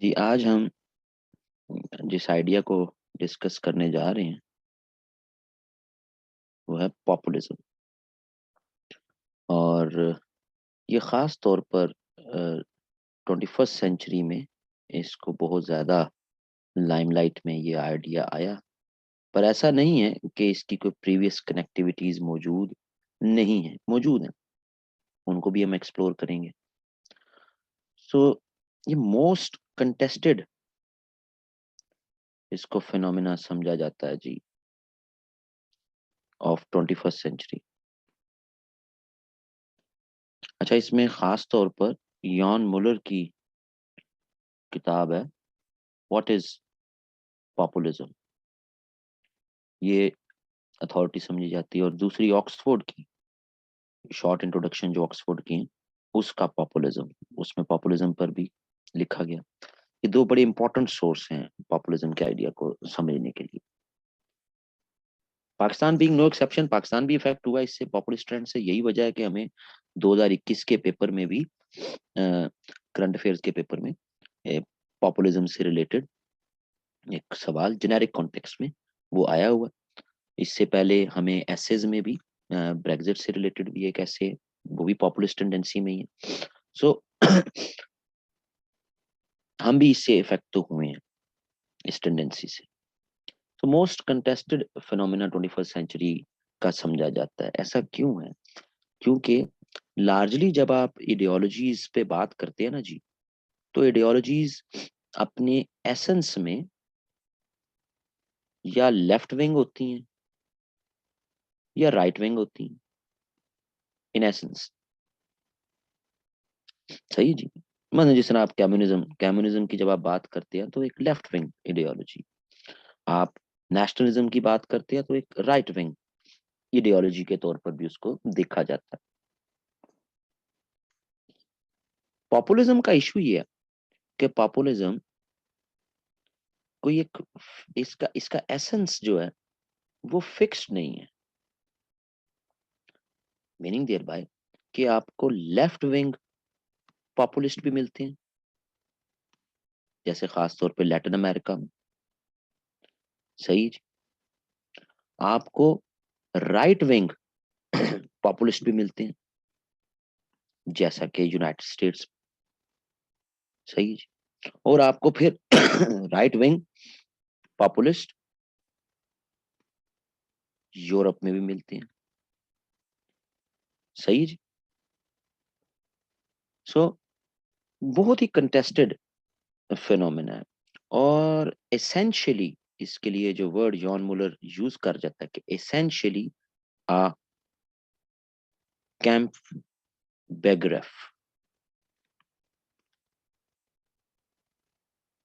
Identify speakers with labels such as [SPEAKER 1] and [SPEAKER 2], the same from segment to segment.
[SPEAKER 1] जी, आज हम जिस आइडिया को डिस्कस करने जा रहे हैं वो है पॉपुलिज्म। और ये ख़ास तौर पर 21st सेंचुरी में इसको बहुत ज़्यादा लाइमलाइट में ये आइडिया आया। पर ऐसा नहीं है कि इसकी कोई प्रीवियस कनेक्टिविटीज़ मौजूद नहीं है, मौजूद हैं, उनको भी हम एक्सप्लोर करेंगे। सो ये मोस्ट कंटेस्टेड इसको फिनोमिना समझा जाता है जी ऑफ 21st सेंचुरी। अच्छा, इसमें ख़ास तौर पर यॉन मुलर की किताब है व्हाट इज पॉपुलिज्म, ये अथॉरिटी समझी जाती है। और दूसरी ऑक्सफोर्ड की शॉर्ट इंट्रोडक्शन जो ऑक्सफोर्ड की है, उसका पॉपुलिज्म, उसमें पॉपुलिज्म पर भी लिखा गया। ये दो बड़े इंपॉर्टेंट सोर्स हैं पॉपुलिज्म के आइडिया को समझने के लिए। Pakistan being no exception, Pakistan भी इफेक्ट हुआ इससे, पॉपुलिस्ट ट्रेंड से। यही वजह है कि हमें 2021 के पेपर में भी, करंट अफेयर्स के पेपर में, पॉपुलिज्म से रिलेटेड एक सवाल जेनेरिक कॉन्टेक्स्ट में वो आया हुआ। इससे पहले हमें एसेज में भी ब्रेग्जिट से रिलेटेड भी एक ऐसे, वो भी पॉपुलिस्ट टेंडेंसी में ही है। सो हम भी इससे इफेक्ट तो हुए हैं, इस टेंडेंसी से। तो most contested phenomena 21st century का समझा जाता है। ऐसा क्यों है? क्योंकि लार्जली जब आप इडियोलॉजीज पे बात करते हैं ना जी, तो इडियोलॉजीज अपने एसेंस में या लेफ्ट विंग होती हैं या राइट विंग होती हैं, इन एसेंस। सही जी। मतलब जिस तरह आप कम्युनिज्म की जब आप बात करते हैं तो एक लेफ्ट विंग इडियोलॉजी, आप नेशनलिज्म की बात करते हैं तो एक राइट विंग इडियोलॉजी के तौर पर भी उसको देखा जाता है। पॉपुलिज्म का इशू ये है कि पॉपुलिज्म कोई एक, इसका इसका एसेंस जो है वो फिक्स्ड नहीं है। मीनिंग देयर बाय कि आपको लेफ्ट विंग पॉपुलिस्ट भी मिलते हैं, जैसे खास तौर पे लैटिन अमेरिका में। सही जी। आपको राइट विंग पॉपुलिस्ट भी मिलते हैं, जैसा कि यूनाइटेड स्टेट्स। सही जी। और आपको फिर राइट विंग पॉपुलिस्ट यूरोप में भी मिलते हैं। सही जी। सो बहुत ही कंटेस्टेड फिनोमेना है। और एसेंशियली इसके लिए जो वर्ड जॉन मुलर यूज कर जाता है कि एसेंशियली आ कैंप बेग्रेफ,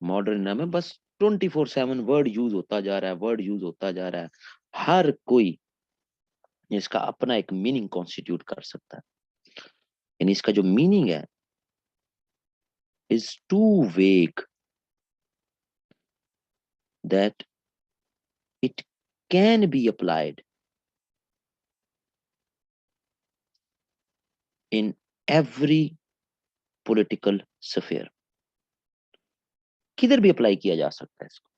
[SPEAKER 1] मॉडर्न नाम है। बस 24/7 वर्ड यूज होता जा रहा है, वर्ड यूज होता जा रहा है। हर कोई इसका अपना एक मीनिंग कॉन्स्टिट्यूट कर सकता है। यानी इसका जो मीनिंग है इज टू वेग that it can be applied in every political sphere. किधर भी अप्लाई किया जा सकता है इसको।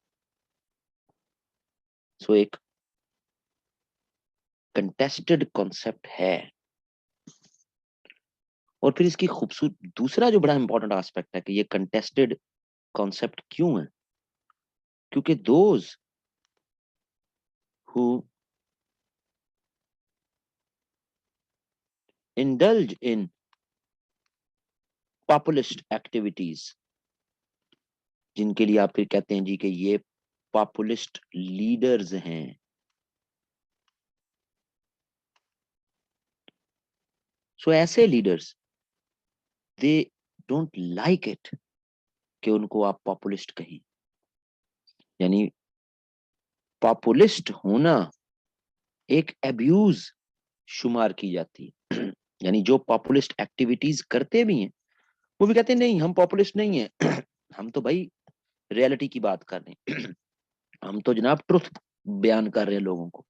[SPEAKER 1] सो एक कंटेस्टेड कॉन्सेप्ट है। और फिर इसकी खूबसूरत दूसरा जो बड़ा इंपॉर्टेंट एस्पेक्ट है कि ये कंटेस्टेड कॉन्सेप्ट क्यों है, क्योंकि those who indulge in populist activities, जिनके लिए आप फिर कहते हैं जी कि ये पॉपुलिस्ट लीडर्स हैं। सो ऐसे leaders they don't like it कि उनको आप पॉपुलिस्ट कहें। यानी पॉपुलिस्ट होना एक एब्यूज शुमार की जाती है। यानी जो पॉपुलिस्ट एक्टिविटीज करते भी हैं वो भी कहते हैं नहीं हम पॉपुलिस्ट नहीं है, हम तो भाई रियलिटी की बात कर रहे हैं, हम तो जनाब ट्रुथ बयान कर रहे हैं लोगों को,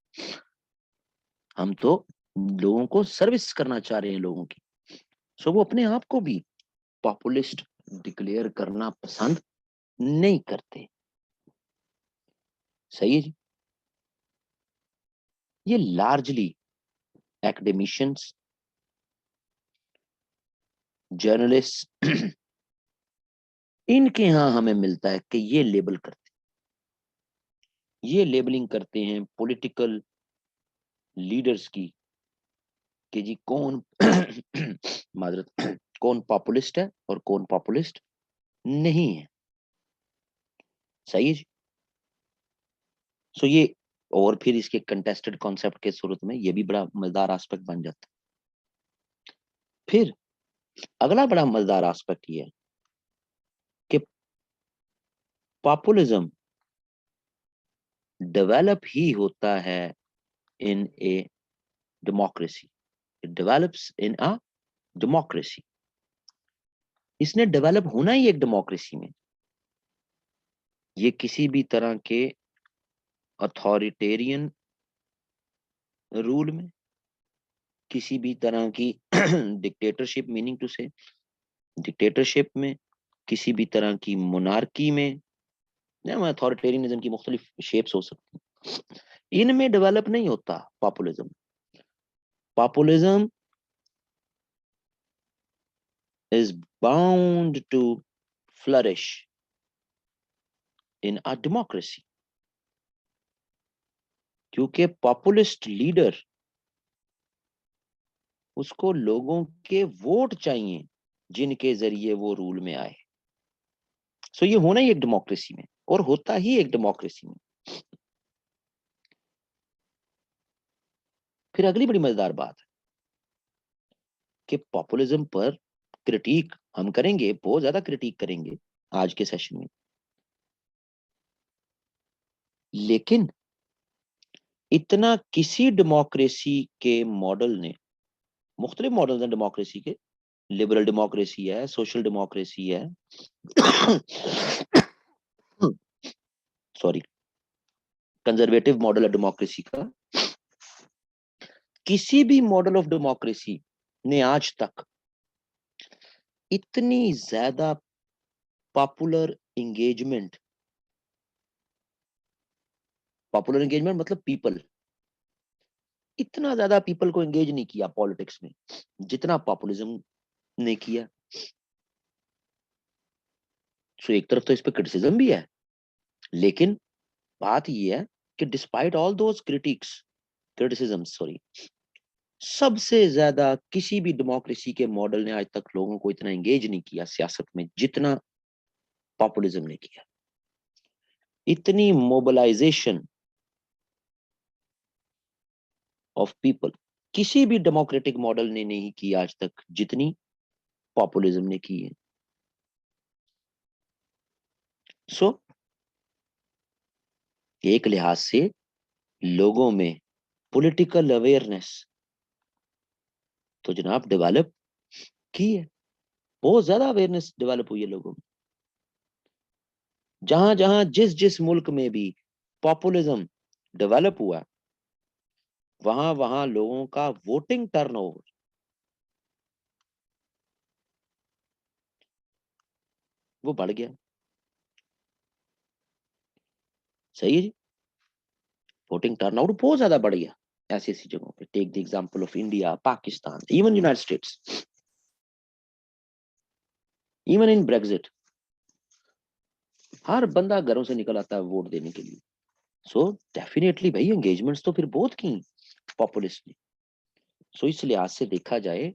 [SPEAKER 1] हम तो लोगों को सर्विस करना चाह रहे हैं लोगों की। सो वो अपने आप को भी पॉपुलिस्ट डिक्लेयर करना पसंद नहीं करते। सही है जी। ये लार्जली एकेडमिशियंस, जर्नलिस्ट, इनके यहां हमें मिलता है कि ये लेबल करते, ये लेबलिंग करते हैं पॉलिटिकल लीडर्स की कि जी कौन माजरत कौन पॉपुलिस्ट है और कौन पॉपुलिस्ट नहीं है। सही है जी। सो ये, और फिर इसके कंटेस्टेड कॉन्सेप्ट के सूरत में ये भी बड़ा मजेदार एस्पेक्ट बन जाता है। फिर अगला बड़ा मजेदार एस्पेक्ट ये है कि पॉपुलिज्म डेवलप ही होता है in a democracy, it develops in a democracy. इसने डेवलप होना ही एक डेमोक्रेसी में। ये किसी भी तरह के अथॉरिटेरियन रूल में, किसी भी तरह की डिक्टेटरशिप, मीनिंग टू से डिक्टेटरशिप में, किसी भी तरह की मोनार्की में, अथॉरिटेरियनिज्म की मुख्तलिफ शेप्स हो सकती हैं, इनमें डेवलप नहीं होता populism. Populism is bound to flourish in a democracy, क्योंकि पॉपुलिस्ट लीडर, उसको लोगों के वोट चाहिए जिनके जरिए वो रूल में आए। सो ये होना ही एक डेमोक्रेसी में, और होता ही एक डेमोक्रेसी में। फिर अगली बड़ी मजेदार बात है कि पॉपुलिज्म पर क्रिटिक हम करेंगे, बहुत ज्यादा क्रिटिक करेंगे आज के सेशन में, लेकिन इतना किसी डेमोक्रेसी के मॉडल ने, मुख्तलिफ मॉडल हैं डेमोक्रेसी के, लिबरल डेमोक्रेसी है, सोशल डेमोक्रेसी है, सॉरी, कंजर्वेटिव मॉडल है डेमोक्रेसी का। किसी भी मॉडल ऑफ डेमोक्रेसी ने आज तक इतनी ज्यादा पॉपुलर एंगेजमेंट, पॉपुलर एंगेजमेंट मतलब पीपल, इतना ज्यादा पीपल को एंगेज नहीं किया पॉलिटिक्स में जितना पॉपुलिज्म ने किया। सो एक तरफ तो इस पे क्रिटिसिज्म भी है, लेकिन बात यह है कि despite all those criticism, sorry, सबसे ज्यादा किसी भी डेमोक्रेसी के मॉडल ने आज तक लोगों को इतना एंगेज नहीं किया सियासत में जितना पॉपुलिज्म ने किया। इतनी मोबिलाइजेशन ऑफ पीपल किसी भी डेमोक्रेटिक मॉडल ने नहीं की आज तक जितनी पॉपुलिज्म ने की है। सो एक लिहाज से लोगों में पॉलिटिकल अवेयरनेस तो जनाब डेवलप की है, बहुत ज्यादा अवेयरनेस डेवलप हुई है लोगों में। जहां जहां जिस जिस मुल्क में भी पॉपुलिज्म डेवलप हुआ, वहां वहां लोगों का वोटिंग टर्नओवर वो बढ़ गया। सही है जी। वोटिंग टर्नआउट बहुत ज्यादा बढ़ गया ऐसी ऐसी जगहों पे। Take the example of India, Pakistan, even United States, even in Brexit, हर बंदा घरों से निकल आता है वोट देने के लिए। सो डेफिनेटली भाई एंगेजमेंट्स तो फिर बहुत की पॉपुलिस्ट ने। सो इस लिहाज से देखा जाए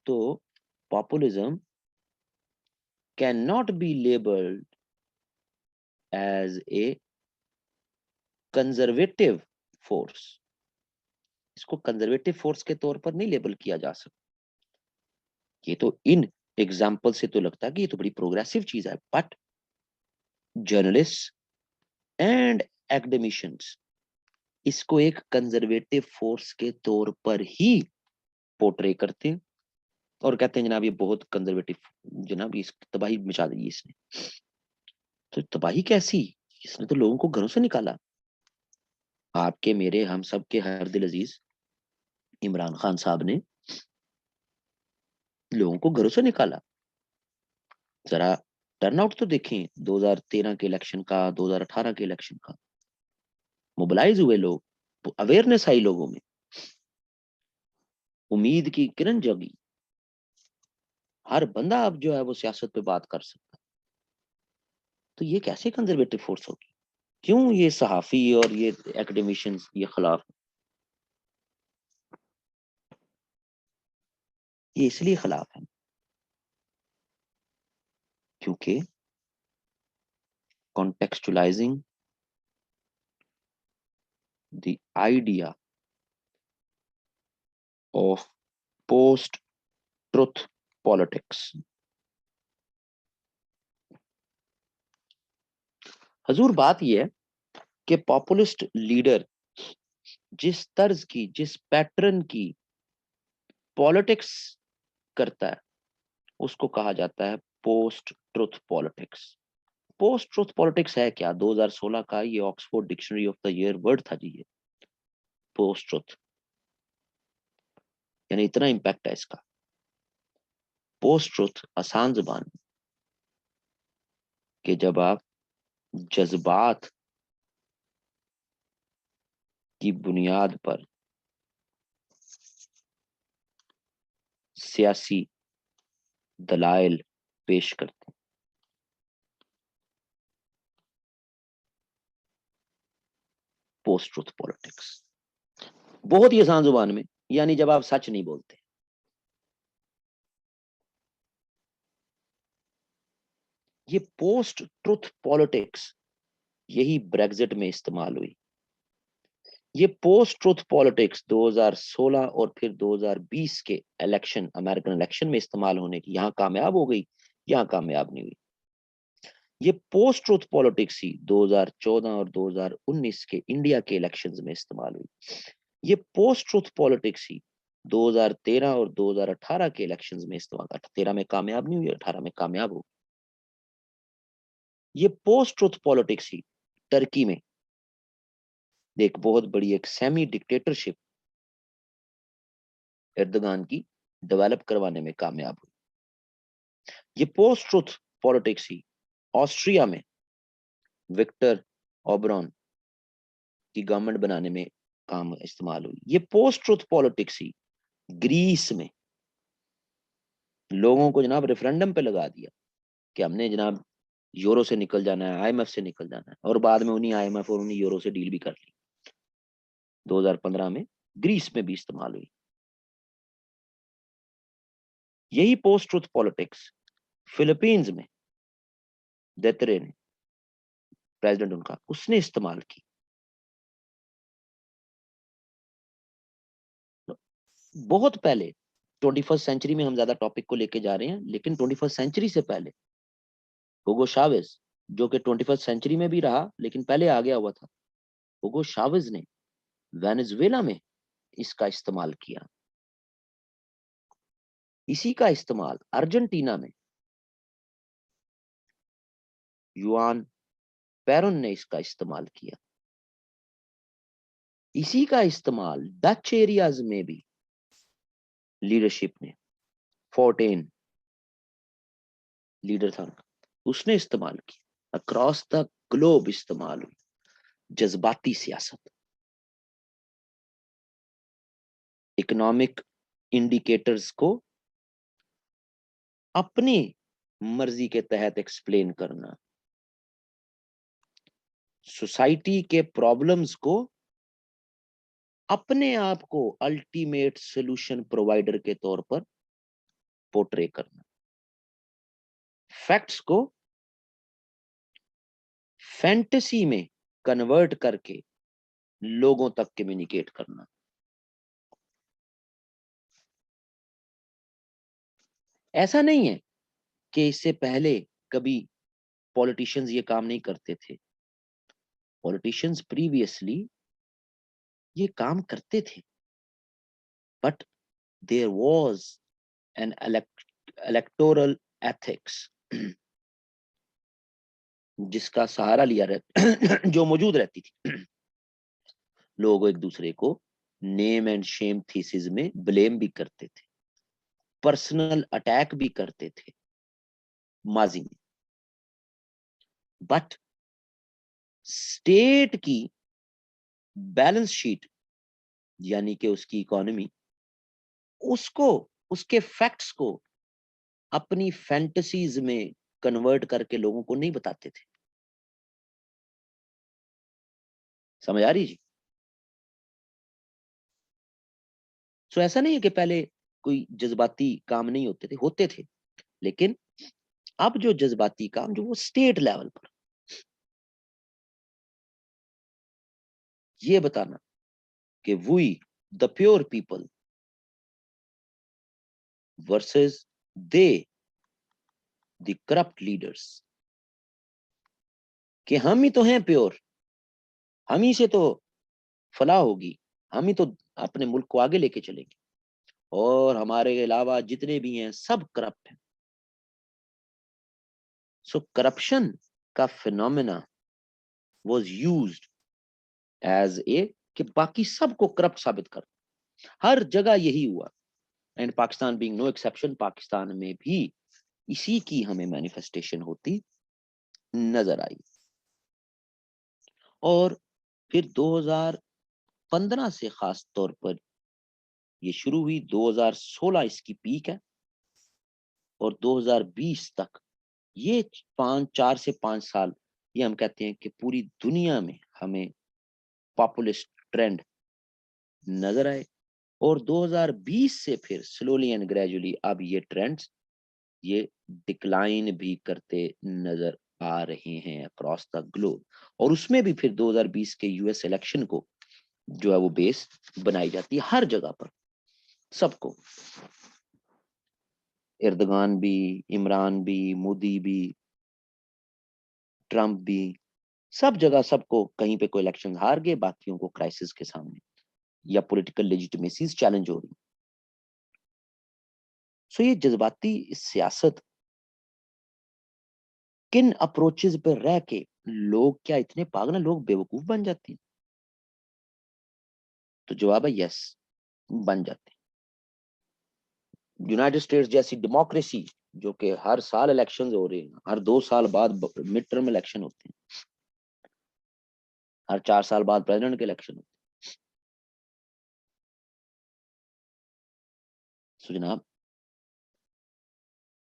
[SPEAKER 1] तो populism can not be labelled as a conservative force. इसको कंजर्वेटिव फोर्स के तौर पर नहीं लेबल किया जा सकता। ये तो इन एग्जाम्पल से तो लगता है कि ये तो बड़ी प्रोग्रेसिव चीज है, बट जर्नलिस्ट एंड एकेडमिशियंस इसको एक कंजर्वेटिव फोर्स के तौर पर ही पोर्ट्रे करते हैं और कहते हैं जनाब ये बहुत कंजर्वेटिव, जनाब इस तबाही मचा दी इसने। तो तबाही कैसी, इसने तो लोगों को घरों से निकाला। आपके मेरे हम सब के हर दिल अजीज इमरान खान साहब ने लोगों को घरों से निकाला। जरा टर्नआउट तो देखें 2013 के इलेक्शन का, 2018 के इलेक्शन का। मोबिलाइज हुए लोग, अवेयरनेस आई लोगों में, उम्मीद की किरण जगी। हर बंदा अब जो है वो सियासत पे बात कर सकता है। तो ये कैसे कंजर्वेटिव फोर्स होगी? क्यों ये सहाफी और ये एकेडमिशियंस ये खिलाफ? ये इसलिए खिलाफ है क्योंकि contextualising the idea of post truth politics. हजूर बात यह है कि पॉपुलिस्ट लीडर जिस तर्ज की, जिस पैटर्न की पॉलिटिक्स करता है उसको कहा जाता है post truth politics. Post truth politics है क्या? 2016 का ये Oxford dictionary of the year word था जी ये, पोस्ट ट्रुथ। यानी इतना इंपैक्ट है इसका। पोस्ट ट्रुथ आसान जुबान में कि जब आप जज्बात की बुनियाद पर सियासी दलाइल पेश करते हैं। पोस्ट ट्रुथ पॉलिटिक्स बहुत ही आसान जुबान में, यानी जब आप सच नहीं बोलते। ये पोस्ट ट्रुथ पॉलिटिक्स यही ब्रेग्जिट में इस्तेमाल हुई। ये पोस्ट ट्रुथ पॉलिटिक्स 2016 और फिर 2020 के इलेक्शन, अमेरिकन इलेक्शन में इस्तेमाल होने की, यहां कामयाब हो गई, यहां कामयाब नहीं हुई। ये पोस्ट ट्रुथ पॉलिटिक्स ही 2014 और 2019 के इंडिया के इलेक्शंस में इस्तेमाल हुई। ये पोस्ट ट्रुथ पॉलिटिक्स ही 2013 और 2018 के इलेक्शंस में इस्तेमाल, 13 में कामयाब नहीं हुई, 18 में कामयाब हो। ये पोस्ट ट्रुथ पॉलिटिक्स ही टर्की में एक बहुत बड़ी एक सेमी डिक्टेटरशिप एर्दोगान की डेवलप करवाने में कामयाब हुई। ये पोस्ट ट्रुथ पॉलिटिक्स ही ऑस्ट्रिया में विक्टर ओबरॉन की गवर्नमेंट बनाने में काम इस्तेमाल हुई। ये पोस्ट ट्रुथ पॉलिटिक्स ही ग्रीस में लोगों को जनाब रेफरेंडम पे लगा दिया कि हमने जनाब यूरो से निकल जाना है, आईएमएफ से निकल जाना है, और बाद में उन्हीं आईएमएफ और उन्हीं यूरो से डील भी कर ली। 2015 में ग्रीस में भी इस्तेमाल हुई। यही पोस्ट ट्रुथ पॉलिटिक्स फिलीपींस में डेतरे ने, प्रेसिडेंट उनका, उसने इस्तेमाल की। बहुत पहले, 21st सेंचुरी में हम ज्यादा टॉपिक को लेके जा रहे हैं, लेकिन 21st सेंचुरी से पहले हुगो शावेज, जो कि 21st सेंचुरी में भी रहा लेकिन पहले आ गया हुआ था, हुगो शावेज ने वेनेजुएला में इसका इस्तेमाल किया। इसी का इस्तेमाल अर्जेंटीना में युआन पेरोन ने इसका इस्तेमाल किया। इसी का इस्तेमाल डच एरियाज में भी लीडरशिप ने, फोर्टेन लीडर था उनका, उसने इस्तेमाल किया। अक्रॉस द ग्लोब इस्तेमाल हुई जज्बाती सियासत। इकोनॉमिक इंडिकेटर्स को अपनी मर्जी के तहत एक्सप्लेन करना, सोसाइटी के प्रॉब्लम्स को अपने आप को अल्टीमेट सॉल्यूशन प्रोवाइडर के तौर पर पोर्ट्रे करना, फैक्ट्स को फैंटेसी में कन्वर्ट करके लोगों तक कम्युनिकेट करना। ऐसा नहीं है कि इससे पहले कभी पॉलिटिशियंस ये काम नहीं करते थे। पॉलिटिशियंस प्रीवियसली ये काम करते थे, but there was an electoral ethics जिसका सहारा लिया जो मौजूद रहती थी। लोग एक दूसरे को नेम एंड शेम थीसिस में ब्लेम भी करते थे, पर्सनल अटैक भी करते थे, माजी में। बट स्टेट की बैलेंस शीट यानी कि उसकी इकोनॉमी, उसको, उसके फैक्ट्स को अपनी फैंटेसीज में कन्वर्ट करके लोगों को नहीं बताते थे। समझ आ रही जी? सो ऐसा नहीं है कि पहले कोई जज्बाती काम नहीं होते थे, लेकिन अब जो जज्बाती काम जो वो स्टेट लेवल पर ये बताना कि we the pure people versus they the corrupt leaders, कि हम ही तो हैं प्योर, हम ही से तो फलाह होगी, हम ही तो अपने मुल्क को आगे लेके चलेंगे, और हमारे अलावा जितने भी हैं सब करप्ट हैं। सो करप्शन का phenomena was used as a कि बाकी सबको करप्ट साबित कर। हर जगह यही हुआ, and Pakistan being no exception. Pakistan में भी इसी की हमें मैनिफेस्टेशन होती नजर आई। और फिर 2015 से खास तौर पर ये शुरू हुई, 2016 इसकी पीक है, और 2020 तक ये 4 से 5 साल, ये हम कहते हैं कि पूरी दुनिया में हमें पॉपुलिस्ट ट्रेंड नजर आए। और 2020 से फिर स्लोली एंड ग्रेजुअली अब ये ट्रेंड्स ये डिक्लाइन भी करते नजर आ रहे हैं अक्रॉस द ग्लोब। और उसमें भी फिर 2020 के यूएस इलेक्शन को जो है वो बेस बनाई जाती है हर जगह पर, सबको, एर्दोगान भी, इमरान भी, मोदी भी, ट्रंप भी, सब जगह सबको कहीं पे कोई इलेक्शन हार गए, बाकियों को क्राइसिस के सामने या पॉलिटिकल लेजिटिमेसीज चैलेंज हो रही। सो ये जज्बाती सियासत किन अप्रोचेस पे रह के लोग क्या इतने पागल हैं, लोग बेवकूफ बन जाते हैं? तो जवाब है यस, बन जाते हैं। यूनाइटेड स्टेट्स जैसी डेमोक्रेसी जो कि हर साल इलेक्शंस हो रहे हैं, हर 2 साल बाद मिड टर्म इलेक्शन होते हैं, हर 4 साल बाद प्रेसिडेंट के इलेक्शन होते हैं। सो जनाब,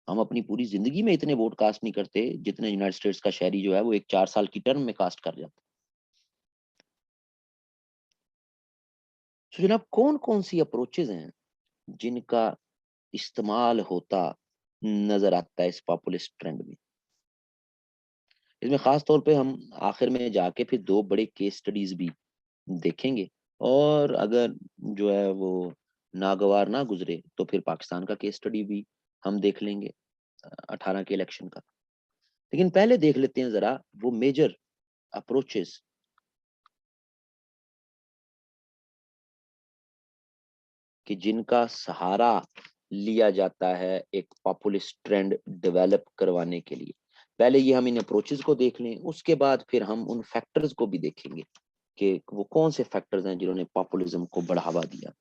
[SPEAKER 1] हम अपनी पूरी जिंदगी में इतने वोट कास्ट नहीं करते जितने यूनाइटेड स्टेट्स का शहरी जो है वो एक 4 साल की टर्म में कास्ट कर जाता है। तो जनाब, कौन कौन सी अप्रोचेज हैं जिनका इस्तेमाल होता नजर आता है इस पॉपुलिस्ट ट्रेंड में? इसमें खास तौर पे हम आखिर में जाके फिर 2 बड़े केस स्टडीज भी देखेंगे, और अगर जो है वो नागवार ना गुजरे तो फिर पाकिस्तान का केस स्टडी भी हम देख लेंगे 18 के इलेक्शन का। लेकिन पहले देख लेते हैं जरा वो मेजर अप्रोचेस कि जिनका सहारा लिया जाता है एक पॉपुलिस्ट ट्रेंड डेवलप करवाने के लिए। पहले ये हम इन अप्रोचेस को देख लें, उसके बाद फिर हम उन फैक्टर्स को भी देखेंगे कि वो कौन से फैक्टर्स हैं जिन्होंने पॉपुलिज्म को बढ़ावा दिया।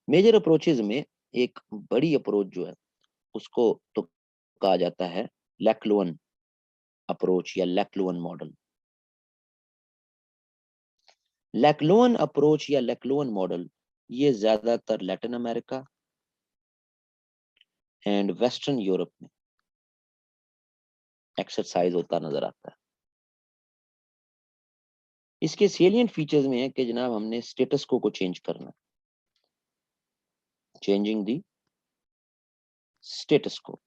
[SPEAKER 1] मेजर अप्रोचेस में एक बड़ी अप्रोच जो है उसको तो कहा जाता है लैक्लुअन अप्रोच या लैक्लुअन मॉडल। लैक्लुअन अप्रोच या लैक्लुअन मॉडल ये ज्यादातर Latin America and western Europe में एक्सरसाइज होता नजर आता है। इसके सेलिएंट फीचर्स में है कि जनाब हमने स्टेटस को चेंज करना, चेंजिंग दी स्टेटस को।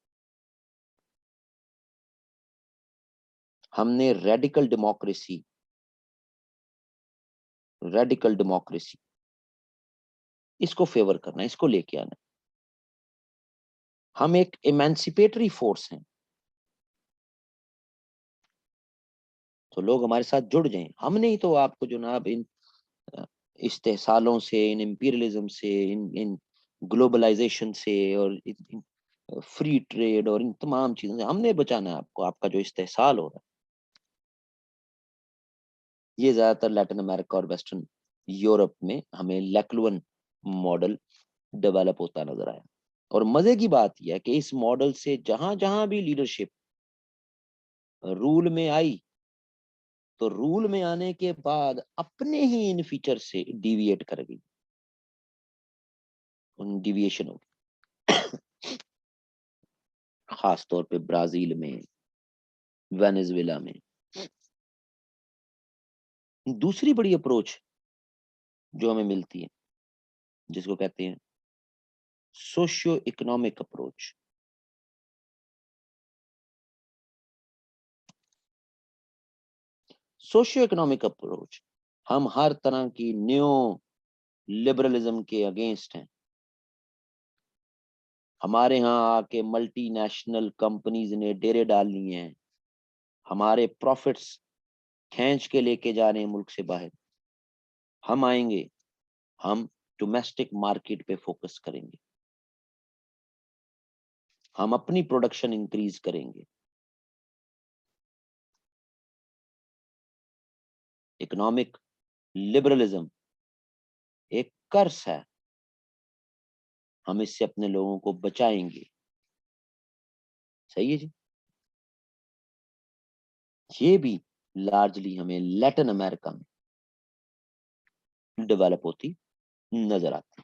[SPEAKER 1] हमने रेडिकल डेमोक्रेसी इसको फेवर करना, इसको लेके आना। हम एक इमेंसिपेटरी फोर्स हैं, तो लोग हमारे साथ जुड़ जाएं। हमने ही तो आपको जनाब इन इस्तेहसालों से, इन इंपीरियलिज्म से, इन ग्लोबलाइजेशन से, और इन फ्री ट्रेड और इन तमाम चीजों से हमने बचाना है आपको, आपका जो इस्तेहसाल हो रहा है। ये ज्यादातर लैटिन अमेरिका और वेस्टर्न यूरोप में हमें लैक्लुअन मॉडल डेवलप होता नजर आया। और मजे की बात यह है कि इस मॉडल से जहां जहां भी लीडरशिप रूल में आई, तो रूल में आने के बाद अपने ही इन फीचर से डिविएट कर गई, उन डिविएशन हो गई। खास तौर पे ब्राजील में, वेनेजुएला में। दूसरी बड़ी अप्रोच जो हमें मिलती है, जिसको कहते हैं socio economic approach. Socio economic approach, हम हर तरह की न्यो लिबरलिज्म के अगेंस्ट हैं। हमारे यहाँ आके मल्टीनेशनल कंपनीज ने डेरे डाल लिए हैं, हमारे प्रॉफिट्स खींच के लेके जा रहे हैं मुल्क से बाहर। हम आएंगे, हम डोमेस्टिक मार्केट पे फोकस करेंगे, हम अपनी प्रोडक्शन इंक्रीज करेंगे। इकोनॉमिक लिबरलिज्म एक कर्स है, हम इससे अपने लोगों को बचाएंगे। सही है जी। ये भी लार्जली हमें लैटिन अमेरिका में डेवलप होती नजर आती।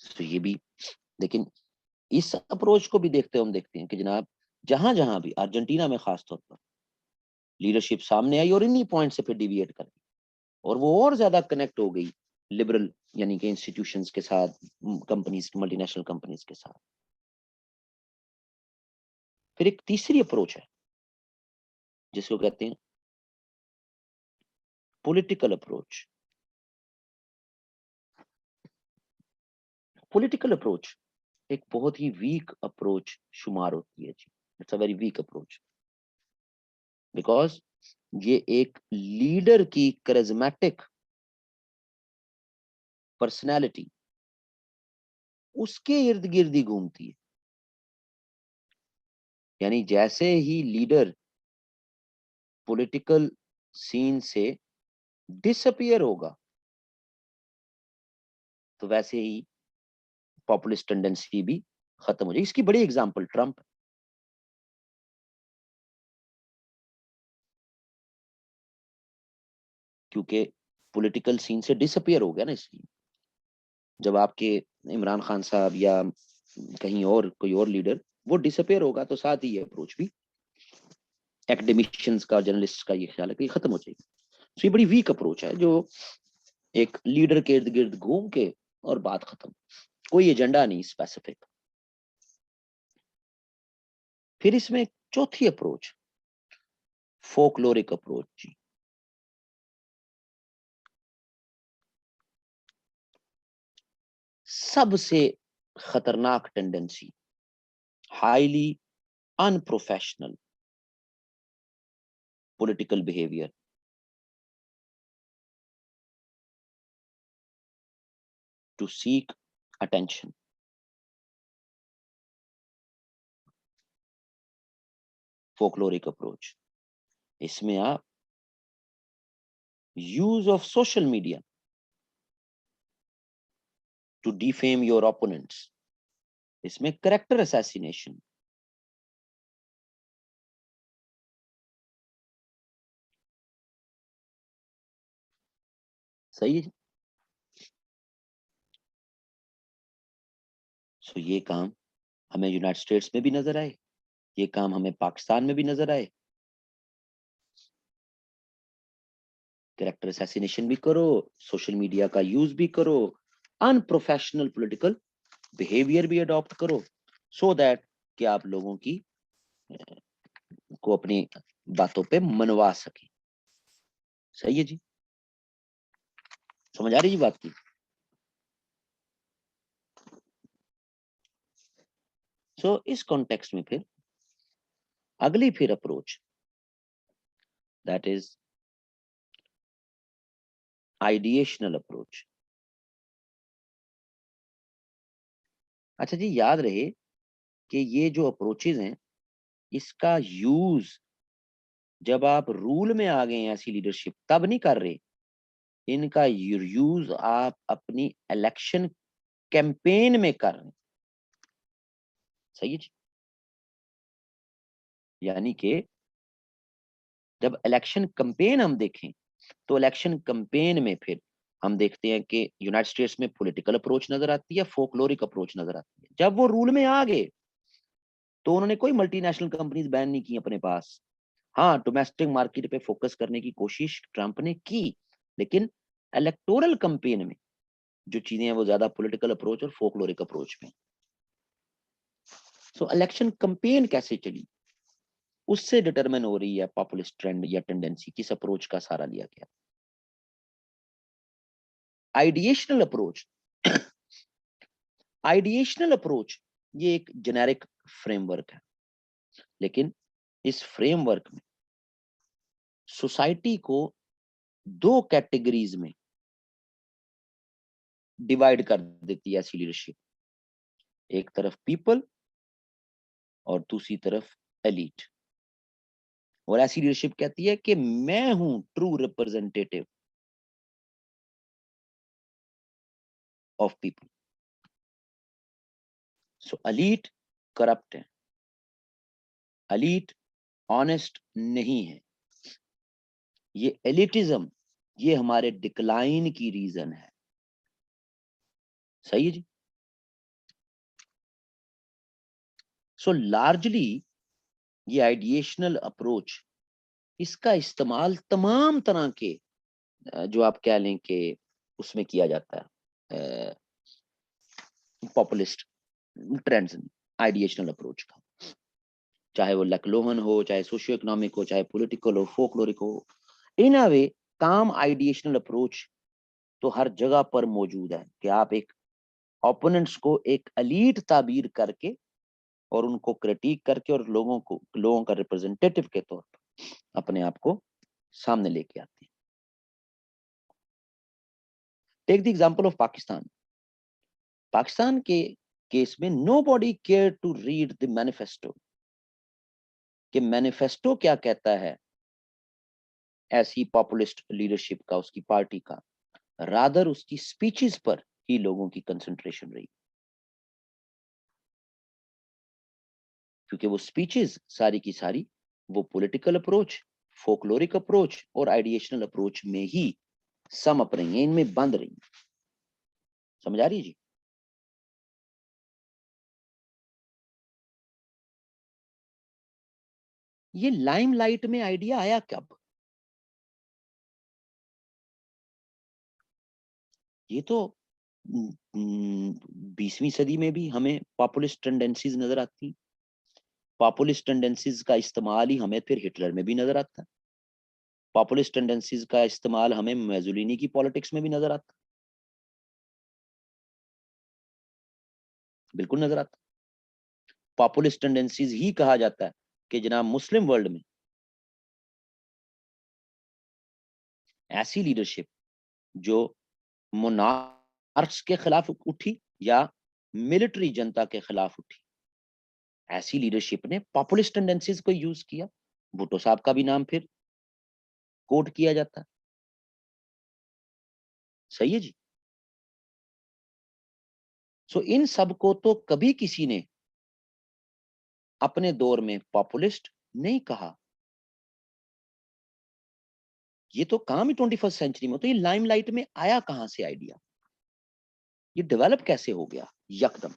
[SPEAKER 1] तो ये भी, लेकिन इस अप्रोच को भी देखते हम देखते हैं कि जनाब जहां जहां भी, अर्जेंटीना में खास तौर पर लीडरशिप सामने आई और इन्हीं पॉइंट से फिर डिविएट कर गई, और वो और ज्यादा कनेक्ट हो गई लिबरल यानी कि इंस्टीट्यूशंस के साथ, कंपनीज, मल्टीनेशनल कंपनीज के साथ। फिर एक तीसरी अप्रोच है जिसको कहते हैं पॉलिटिकल अप्रोच। पॉलिटिकल अप्रोच एक बहुत ही वीक अप्रोच शुमार होती है जी। It's a very weak approach, because ये एक लीडर की करिज्मेटिक पर्सनैलिटी उसके इर्द गिर्द ही घूमती है। यानी जैसे ही लीडर पॉलिटिकल सीन से डिसअपियर होगा, तो वैसे ही पॉपुलिस्ट टेंडेंसी भी खत्म हो जाएगी। इसकी बड़ी एग्जांपल ट्रंप, क्योंकि पॉलिटिकल सीन से डिसअपियर हो गया ना। इसलिए जब आपके इमरान खान साहब या कहीं और कोई और लीडर वो डिसअपियर होगा, तो साथ ही ये अप्रोच भी एकेडमिशियंस का, जर्नलिस्ट का ये ख्याल है कि खत्म हो जाएगी। तो ये बड़ी वीक अप्रोच है जो एक लीडर के इर्द गिर्द घूम के और बात खत्म, कोई एजेंडा नहीं स्पेसिफिक। फिर इसमें चौथी अप्रोच, फोकलोरिक अप्रोच जी। सबसे खतरनाक tendency, highly unprofessional political behaviour, to seek attention. Folkloric approach, इसमें आप use of social media to defame your opponents, इसमें करेक्टर असैसिनेशन। सही है। सो ये काम हमें यूनाइटेड स्टेट्स में भी नजर आए, ये काम हमें पाकिस्तान में भी नजर आए। कैरेक्टर असैसिनेशन भी करो, सोशल मीडिया का यूज भी करो, अनप्रोफेशनल पॉलिटिकल बिहेवियर भी अडॉप्ट करो, सो दैट कि आप लोगों की को अपनी बातों पे मनवा सके। सही है जी। समझ आ रही जी बात की। इस कॉन्टेक्स्ट में फिर अगली फिर अप्रोच, दैट इज आइडिएशनल अप्रोच। अच्छा जी, याद रहे कि ये जो अप्रोचेज हैं, इसका यूज जब आप रूल में आ गए हैं ऐसी लीडरशिप तब नहीं कर रहे। इनका यूज आप अपनी इलेक्शन कैंपेन में कर रहे हैं। सही है जी। यानी कि जब इलेक्शन कैंपेन हम देखें तो इलेक्शन कैंपेन में फिर हम देखते हैं कि यूनाइटेड स्टेट्स में पॉलिटिकल अप्रोच नजर आती है, फोकलोरिक अप्रोच नजर आती है। जब वो रूल में आ गए तो उन्होंने कोई मल्टीनेशनल कंपनीज बैन नहीं की अपने पास। हाँ, डोमेस्टिक मार्केट पे फोकस करने की कोशिश ट्रंप ने की, लेकिन इलेक्टोरल कैंपेन में जो चीजें हैं वो ज्यादा पॉलिटिकल अप्रोच और फोकलोरिक अप्रोच में। सो इलेक्शन कैंपेन कैसे चली उससे डिटरमिन हो रही है पॉपुलिस्ट ट्रेंड या टेंडेंसी, किस अप्रोच का सहारा लिया गया। आइडिएशनल अप्रोच आइडिएशनल अप्रोच ये एक जेनेरिक फ्रेमवर्क है, लेकिन इस फ्रेमवर्क में सोसाइटी को दो कैटेगरीज में डिवाइड कर देती है ऐसी लीडरशिप। एक तरफ पीपल और दूसरी तरफ एलीट। और ऐसी लीडरशिप कहती है कि मैं हूं true representative of people. So elite corrupt है, एलीट ऑनेस्ट नहीं है। ये एलिटिज्म ये हमारे डिक्लाइन की रीजन है। सही है जी। सो लार्जली ये आइडिएशनल अप्रोच, इसका इस्तेमाल तमाम तरह के जो आप कह लें कि उसमें किया जाता है, पॉपुलिस्ट ट्रेंड्स में आइडिएशनल अप्रोच का, चाहे वो लकलोहन हो, चाहे सोशियो इकोनॉमिक हो, चाहे पॉलिटिकल हो, फोकलोरिक हो। इन अ वे काम आइडिएशनल अप्रोच तो हर जगह पर मौजूद है कि आप एक ओपोनेंट्स को एक एलीट ताबीर करके और उनको क्रिटिक करके और लोगों का रिप्रेजेंटेटिव के तौर पर अपने आप को सामने लेके आते हैं। Take the example of Pakistan. Pakistan के केस में nobody care to read the manifesto, कि मैनिफेस्टो क्या कहता है ऐसी पॉपुलिस्ट लीडरशिप का, उसकी पार्टी का। रादर उसकी स्पीचेस पर ही लोगों की कंसंट्रेशन रही, क्योंकि वो स्पीचेस सारी की सारी वो पॉलिटिकल अप्रोच, फोकलोरिक अप्रोच और आइडिएशनल अप्रोच में ही समप रही हैं, इनमें बंद रही हैं। समझ आ रही है जी। ये लाइमलाइट में आइडिया आया कब? ये तो 20वीं सदी में भी हमें पॉपुलिस्ट टेंडेंसीज नजर आती। पॉपुलिस्ट टेंडेंसीज का इस्तेमाल ही हमें फिर हिटलर में भी नजर आता है। पॉपुलिस्ट टेंडेंसीज का इस्तेमाल हमें मेजोलिनी की पॉलिटिक्स में भी नजर आता। बिल्कुल नजर आता। पॉपुलिस्ट टेंडेंसीज ही कहा जाता है कि जनाब मुस्लिम वर्ल्ड में ऐसी लीडरशिप जो मोनार्क्स के खिलाफ उठी या मिलिट्री जनता के खिलाफ उठी, ऐसी लीडरशिप ने पॉपुलिस्ट टेंडेंसीज को यूज किया। भुट्टो साहब का भी नाम फिर कोट किया जाता है। सही है जी। सो इन सब को तो कभी किसी ने अपने दौर में पॉपुलिस्ट नहीं कहा। ये तो काम ही 21st सेंचुरी में। तो ये लाइमलाइट में आया कहां से आइडिया, ये डेवलप कैसे हो गया यकदम?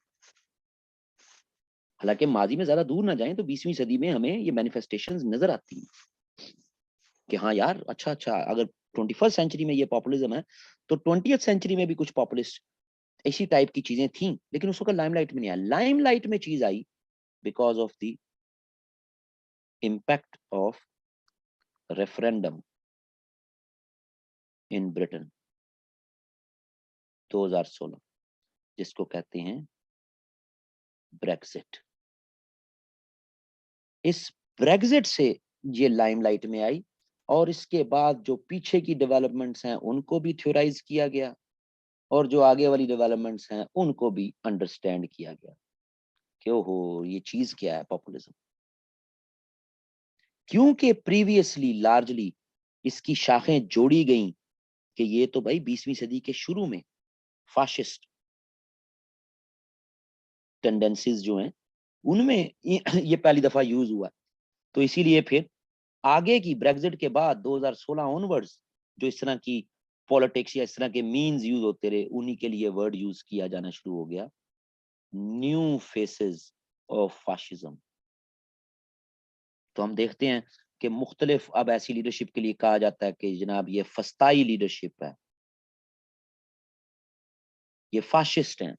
[SPEAKER 1] हालांकि माजी में ज्यादा दूर ना जाएं तो 20वीं सदी में हमें ये मैनिफेस्टेशंस नजर आती हैं कि हाँ यार, अच्छा अच्छा, अगर 21st सेंचुरी में ये पॉपुलिज्म है तो 20th सेंचुरी में भी कुछ पॉपुलिस्ट इसी टाइप की चीजें थी, लेकिन उसको लाइमलाइट में नहीं आया। लाइमलाइट में चीज आई because of the impact of referendum in Britain 2016, जिसको कहते हैं ब्रेक्सिट। इस ब्रेक्सिट से ये लाइमलाइट में आई और इसके बाद जो पीछे की डेवलपमेंट्स हैं उनको भी थ्योराइज किया गया और जो आगे वाली डेवलपमेंट्स हैं उनको भी अंडरस्टैंड किया गया। क्यों हो, ये चीज क्या है पॉपुलिज्म? क्योंकि प्रीवियसली लार्जली इसकी शाखें जोड़ी गई कि ये तो भाई 20वीं सदी के शुरू में फाशिस्ट टेंडेंसीज जो हैं उनमें ये पहली दफा यूज हुआ। तो इसीलिए फिर आगे की ब्रेग्जिट के बाद 2016 ऑनवर्ड्स जो इस तरह की पॉलिटिक्स या इस तरह के मीन्स यूज होते रहे, उन्हीं के लिए वर्ड यूज किया जाना शुरू हो गया, न्यू फेसेस ऑफ फाशिज्म। तो हम देखते हैं कि मुख्तलिफ अब ऐसी लीडरशिप के लिए कहा जाता है कि जनाब ये फस्ताई लीडरशिप है, ये फाशिस्ट हैं।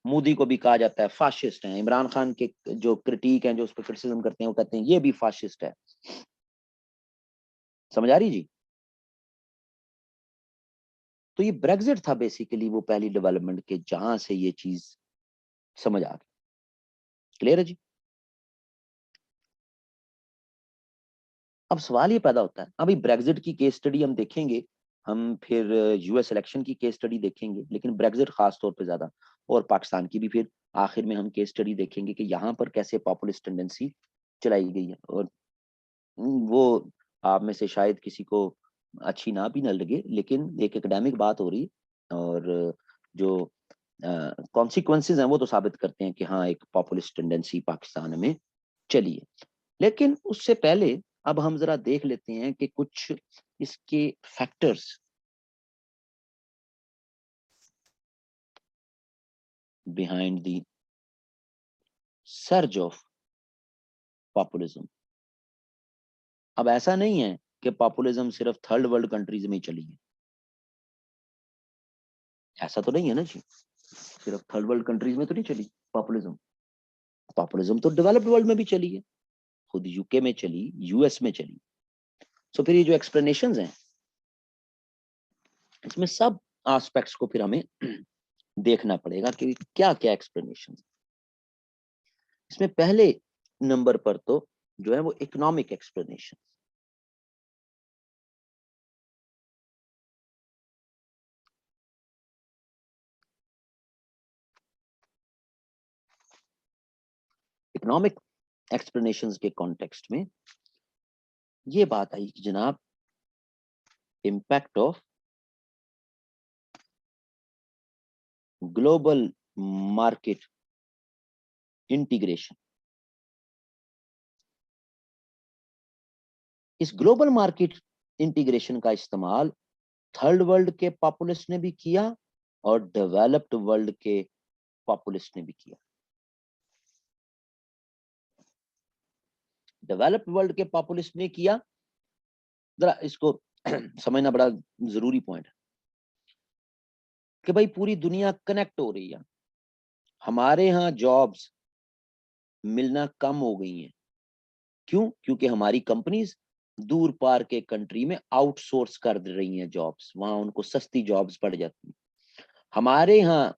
[SPEAKER 1] मोदी को भी कहा जाता है फाशिस्ट हैं। इमरान खान के जो क्रिटिक हैं, जो उस पर क्रिटिसिज्म करते हैं, वो कहते हैं ये भी फाशिस्ट है। समझ आ रही जी? तो ये ब्रेग्जिट था बेसिकली वो पहली डेवलपमेंट के जहां से ये चीज समझ आ गई। क्लियर है जी? अब सवाल ये पैदा होता है, अभी ब्रेग्जिट की केस स्टडी हम देखेंगे, हम फिर यूएस इलेक्शन की केस स्टडी देखेंगे, लेकिन ब्रेग्जिट खास तौर पे ज्यादा, और पाकिस्तान की भी फिर आखिर में हम केस स्टडी देखेंगे कि यहाँ पर कैसे पॉपुलिस्ट टेंडेंसी चलाई गई है। और वो आप में से शायद किसी को अच्छी ना भी न लगे, लेकिन एक एकेडमिक बात हो रही है, और जो कॉन्सिक्वेंसेज हैं वो तो साबित करते हैं कि हाँ एक पॉपुलिस्ट टेंडेंसी पाकिस्तान में चली है। लेकिन उससे पहले अब हम जरा देख लेते हैं कि कुछ इसके factors behind the surge of populism. अब ऐसा नहीं है कि पॉपुलिज्म सिर्फ थर्ड वर्ल्ड कंट्रीज में ही चली है, ऐसा तो नहीं है ना जी। सिर्फ थर्ड वर्ल्ड कंट्रीज में तो नहीं चली पॉपुलिज्म, पॉपुलिज्म तो डेवलप्ड वर्ल्ड में भी चली है, खुद यूके में चली, यूएस में चली। सो फिर ये जो एक्सप्लेनेशंस हैं, इसमें सब एस्पेक्ट्स को फिर हमें देखना पड़ेगा कि क्या क्या एक्सप्लेनेशन। इसमें पहले नंबर पर तो जो है वो इकोनॉमिक एक्सप्लेनेशन। इकोनॉमिक एक्सप्लेनेशंस के कॉन्टेक्स्ट में ये बात आई कि जनाब impact of global market integration. इस ग्लोबल मार्केट इंटीग्रेशन का इस्तेमाल थर्ड वर्ल्ड के पॉपुलिस्ट ने भी किया और डेवलप्ड वर्ल्ड के पॉपुलिस्ट ने भी किया। डेवलप्ड वर्ल्ड के पॉपुलिस्ट ने किया, जरा इसको समझना बड़ा जरूरी पॉइंट है कि भाई पूरी दुनिया कनेक्ट हो रही है, हमारे यहाँ जॉब्स मिलना कम हो गई हैं। क्यों? क्योंकि हमारी कंपनीज दूर पार के कंट्री में आउटसोर्स कर रही हैं जॉब्स, वहां उनको सस्ती जॉब्स पड़ जाती हैं। हमारे यहाँ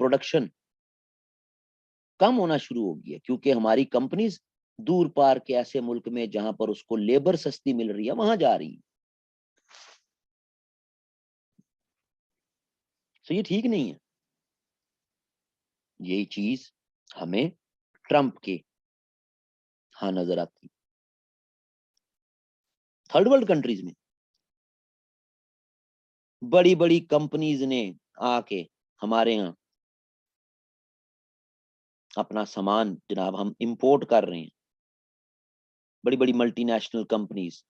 [SPEAKER 1] प्रोडक्शन कम होना शुरू हो गया क्योंकि हमारी कंपनीज दूर पार के ऐसे मुल्क में जहां पर उसको लेबर सस्ती मिल रही है वहां जा रही है। तो ये ठीक नहीं है। यही चीज हमें ट्रंप के हाँ नजर आती। थर्ड वर्ल्ड कंट्रीज में बड़ी बड़ी कंपनीज ने आके हमारे यहाँ अपना सामान जनाब हम इंपोर्ट कर रहे हैं। बड़ी बड़ी मल्टीनेशनल कंपनीज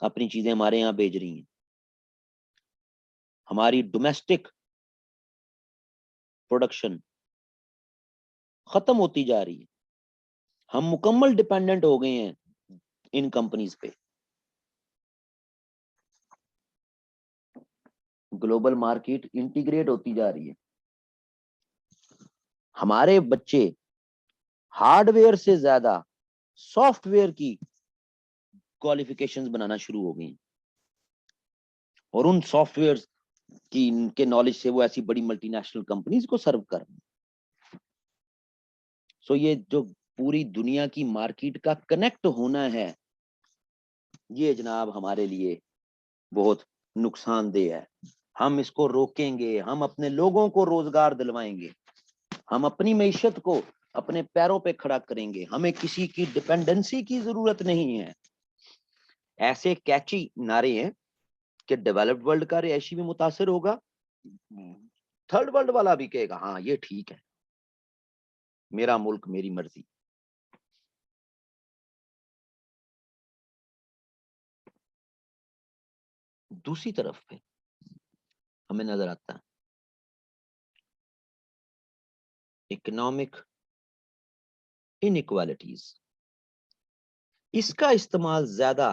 [SPEAKER 1] अपनी चीजें हमारे यहाँ भेज रही हैं। हमारी डोमेस्टिक प्रोडक्शन खत्म होती जा रही है, हम मुकम्मल डिपेंडेंट हो गए हैं इन कंपनीज पे। ग्लोबल मार्केट इंटीग्रेट होती जा रही है, हमारे बच्चे हार्डवेयर से ज्यादा सॉफ्टवेयर की क्वालिफिकेशंस बनाना शुरू हो गई हैं, और उन सॉफ्टवेयर की इनके नॉलेज से वो ऐसी बड़ी मल्टीनेशनल कंपनीज को सर्व कर रहे हैं। सो ये जो पूरी दुनिया की मार्केट का कनेक्ट होना है, ये जनाब हमारे लिए बहुत नुकसानदेह है। हम इसको रोकेंगे, हम अपने लोगों को रोजगार दिलवाएंगे, हम अपनी मैशत को अपने पैरों पे खड़ा करेंगे, हमें किसी की डिपेंडेंसी की जरूरत नहीं है। ऐसे कैची नारे हैं कि डेवलप्ड वर्ल्ड का रिहायशी भी मुतासर होगा, थर्ड वर्ल्ड वाला भी कहेगा हाँ ये ठीक है। मेरा मुल्क मेरी मर्जी। दूसरी तरफ पे हमें नजर आता है इकोनॉमिक इनइक्वालिटीज। इसका इस्तेमाल ज्यादा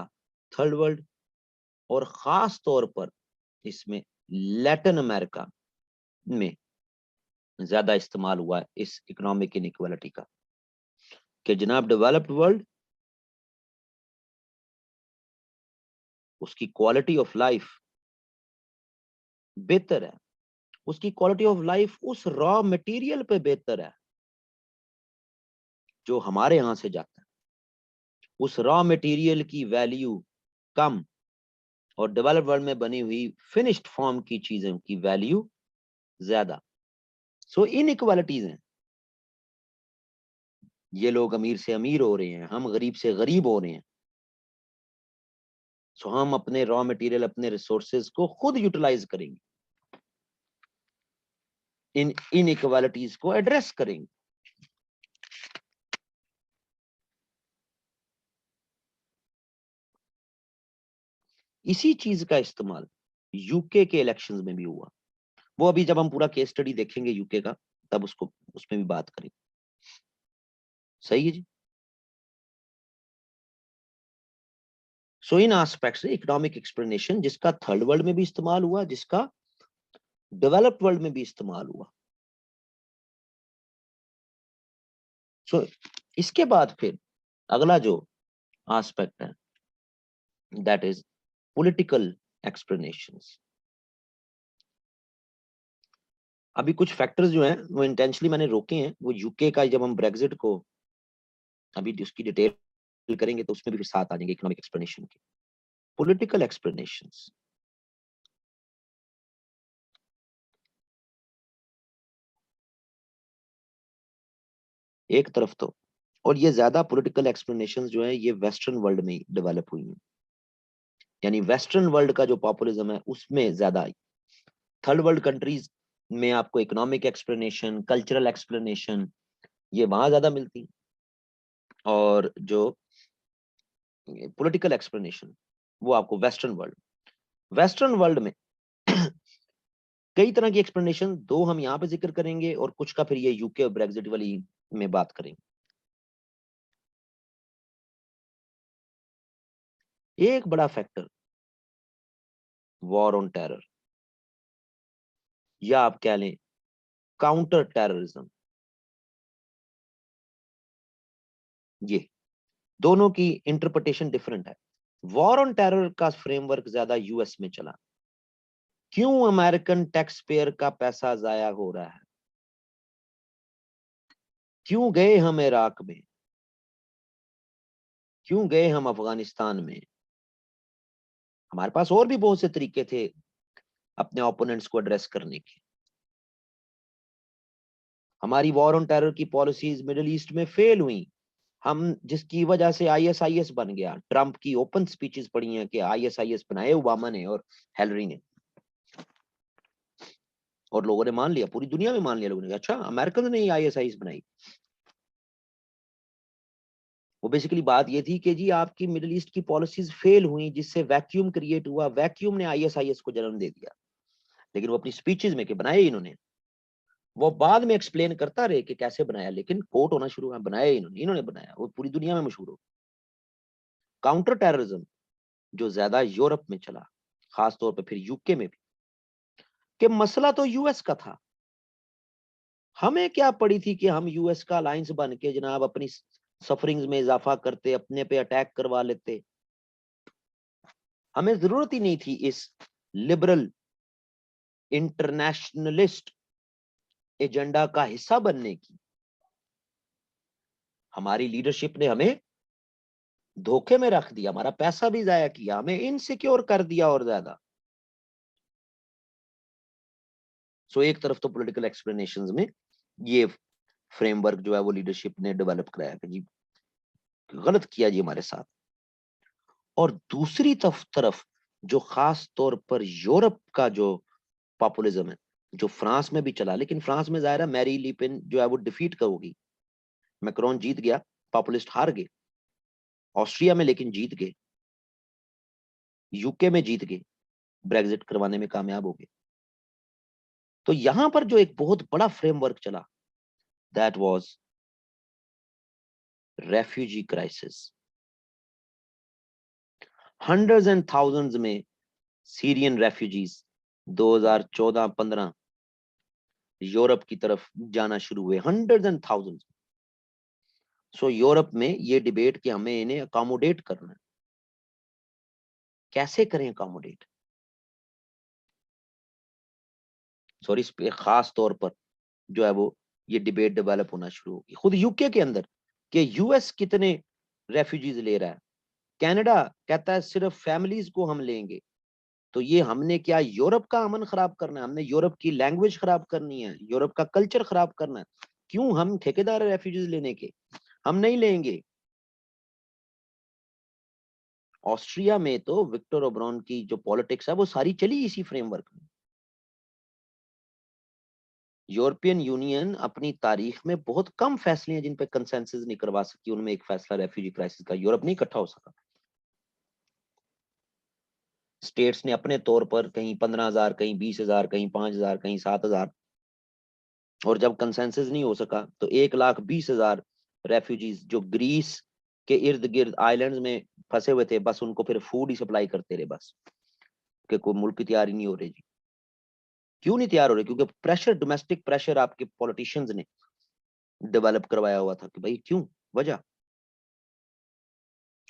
[SPEAKER 1] थर्ड वर्ल्ड और खास तौर पर इसमें लैटिन अमेरिका में ज्यादा इस्तेमाल हुआ है इस इकोनॉमिक इनइक्वालिटी का, कि जनाब डेवलप्ड वर्ल्ड उसकी क्वालिटी ऑफ लाइफ बेहतर है, उसकी क्वालिटी ऑफ लाइफ उस रॉ मटेरियल पे बेहतर है जो हमारे यहां से जाता है। उस रॉ मटेरियल की वैल्यू कम और डेवलप्ड वर्ल्ड में बनी हुई फिनिश्ड फॉर्म की चीजों की वैल्यू ज्यादा। सो इनइक्वालिटीज हैं। ये लोग अमीर से अमीर हो रहे हैं, हम गरीब से गरीब हो रहे हैं। सो हम अपने रॉ मटेरियल, अपने रिसोर्सेज को खुद यूटिलाइज करेंगे, इन इनइक्वालिटीज को एड्रेस करेंगे। इसी चीज का इस्तेमाल यूके के इलेक्शंस में भी हुआ। वो अभी जब हम पूरा केस स्टडी देखेंगे यूके का, तब उसको उसमें भी बात करेंगे। सही है जी। सो इन एस्पेक्ट्स इकोनॉमिक एक्सप्लेनेशन जिसका थर्ड वर्ल्ड में भी इस्तेमाल हुआ, जिसका डेवलप्ड वर्ल्ड में भी इस्तेमाल हुआ। सो इसके बाद फिर अगला जो एस्पेक्ट है दैट इज पॉलिटिकल एक्सप्लेनेशंस। अभी कुछ फैक्टर्स जो हैं वो इंटेंशनली मैंने रोके हैं। वो यूके का, जब हम ब्रेग्जिट को अभी उसकी डिटेल करेंगे तो उसमें भी साथ आ जाएंगे इकोनॉमिक एक्सप्लेनेशन के। पॉलिटिकल एक्सप्लेनेशंस, एक तरफ तो, और ये ज्यादा पॉलिटिकल एक्सप्लेनेशंस जो है ये वेस्टर्न वर्ल्ड में डेवलप हुई हैं, यानी वेस्टर्न वर्ल्ड का जो पॉपुलिज्म है उसमें ज्यादा आई। थर्ड वर्ल्ड कंट्रीज में आपको इकोनॉमिक एक्सप्लेनेशन, कल्चरल एक्सप्लेनेशन ये वहां ज्यादा मिलती हैं, और जो पॉलिटिकल एक्सप्लेनेशन वो आपको वेस्टर्न वर्ल्ड में कई तरह की एक्सप्लेनेशन, दो हम यहाँ पे जिक्र करेंगे और कुछ का फिर ये यूके और ब्रेग्जिट वाली में बात करेंगे। एक बड़ा फैक्टर वॉर ऑन टेरर, या आप कह लें काउंटर टेररिज्म। ये दोनों की इंटरप्रिटेशन डिफरेंट है। वॉर ऑन टेरर का फ्रेमवर्क ज्यादा यूएस में चला। क्यों अमेरिकन टैक्स पेयर का पैसा जाया हो रहा है? क्यों गए हम इराक में? क्यों गए हम अफगानिस्तान में? हमारे पास और भी बहुत से तरीके थे अपने ओपोनेंट्स को एड्रेस करने के। हमारी वॉर ऑन टेरर की पॉलिसीज मिडिल ईस्ट में फेल हुई, हम जिसकी वजह से आईएसआईएस बन गया। ट्रंप की ओपन स्पीचेस पढ़ी हैं कि आईएसआईएस बनाए ओबामा ने और हेलरी ने, और लोगों ने मान लिया, पूरी दुनिया में मान लिया लोगों ने, अच्छा अमेरिकन ने ही आईएसआईएस बनाई। वो बेसिकली बात ये थी कि जी आपकी मिडिल ईस्ट की पॉलिसीज फेल हुई, जिससे वैक्यूम क्रिएट हुआ, वैक्यूम ने आईएसआईएस को जन्म दे दिया। लेकिन वो अपनी स्पीचेस में के बनाए इन्होंने, वो बाद में एक्सप्लेन करता रहे कि कैसे बनाया, लेकिन कोट होना शुरू हुआ, बनाया इन्होंने, इन्होंने बनाया, वो पूरी दुनिया में मशहूर हो। काउंटर टेररिज्म जो ज्यादा यूरोप में चला, खास तौर पर फिर यूके में भी, कि मसला तो यूएस का था। हमें क्या पड़ी थी कि हम यूएस का अलायंस बन के जनाब अपनी सफरिंग्स में इजाफा करते, अपने पे अटैक करवा लेते। हमें जरूरत ही नहीं थी इस लिबरल इंटरनेशनलिस्ट एजेंडा का हिस्सा बनने की। हमारी लीडरशिप ने हमें धोखे में रख दिया, हमारा पैसा भी जाया किया, हमें इनसिक्योर कर दिया और ज्यादा। सो एक तरफ तो पॉलिटिकल एक्सप्लेनेशंस में ये फ्रेमवर्क जो है वो लीडरशिप ने डेवलप कराया कि जी गलत किया जी हमारे साथ। और दूसरी तरफ जो खास तौर पर यूरोप का जो पॉपुलिज्म है, जो फ्रांस में भी चला, लेकिन फ्रांस में जाहिर है मैरी ली पेन जो है वो डिफीट होगी, मैक्रोन जीत गया, पॉपुलिस्ट हार गए। ऑस्ट्रिया में लेकिन जीत गए, यूके में जीत गए, ब्रेग्जिट करवाने में कामयाब हो गए। तो यहां पर जो एक बहुत बड़ा फ्रेमवर्क चला, that was refugee crisis. Hundreds and thousands में सीरियन रेफ्यूजीज 2014-15 यूरोप की तरफ जाना शुरू हुए, hundreds and thousands. So Europe में ये डिबेट कि हमें इन्हें अकोमोडेट करना है, कैसे करें अकोमोडेट। सॉरी, इस पे खास तौर पर जो है वो ये डिबेट डेवलप होना शुरू होगी खुद यूके के अंदर, कि यूएस कितने रेफ्यूजीज ले रहा है, कनाडा कहता है सिर्फ फैमिलीज को हम लेंगे। तो ये हमने क्या यूरोप का अमन खराब करना है, हमने यूरोप की लैंग्वेज खराब करनी है, यूरोप का कल्चर खराब करना है? क्यों हम ठेकेदार है रेफ्यूजीज लेने के? हम नहीं लेंगे। ऑस्ट्रिया में तो विक्टर ओबरॉन की जो पॉलिटिक्स है वो सारी चली इसी फ्रेमवर्क में। यूरोपियन यूनियन अपनी तारीख में बहुत कम फैसले हैं जिन पे कंसेंसस नहीं करवा सकी, उनमें एक फैसला रेफ्यूजी क्राइसिस का, यूरोप नहीं इकट्ठा हो सका। स्टेट्स ने अपने तौर पर कहीं 15,000, कहीं 20,000, कहीं 5,000, कहीं 7,000, और जब कंसेंसस नहीं हो सका तो 1,20,000 रेफ्यूजीज जो ग्रीस के इर्द गिर्द आइलैंड्स में फंसे हुए थे, बस उनको फिर फूड ही सप्लाई करते रहे, बस कि कोई मुल्क की तैयारी नहीं हो रही जी। क्यों नहीं तैयार हो रहे? क्योंकि प्रेशर, डोमेस्टिक प्रेशर आपके पॉलिटिशियंस ने डेवलप करवाया हुआ था कि भाई क्यों, वजह।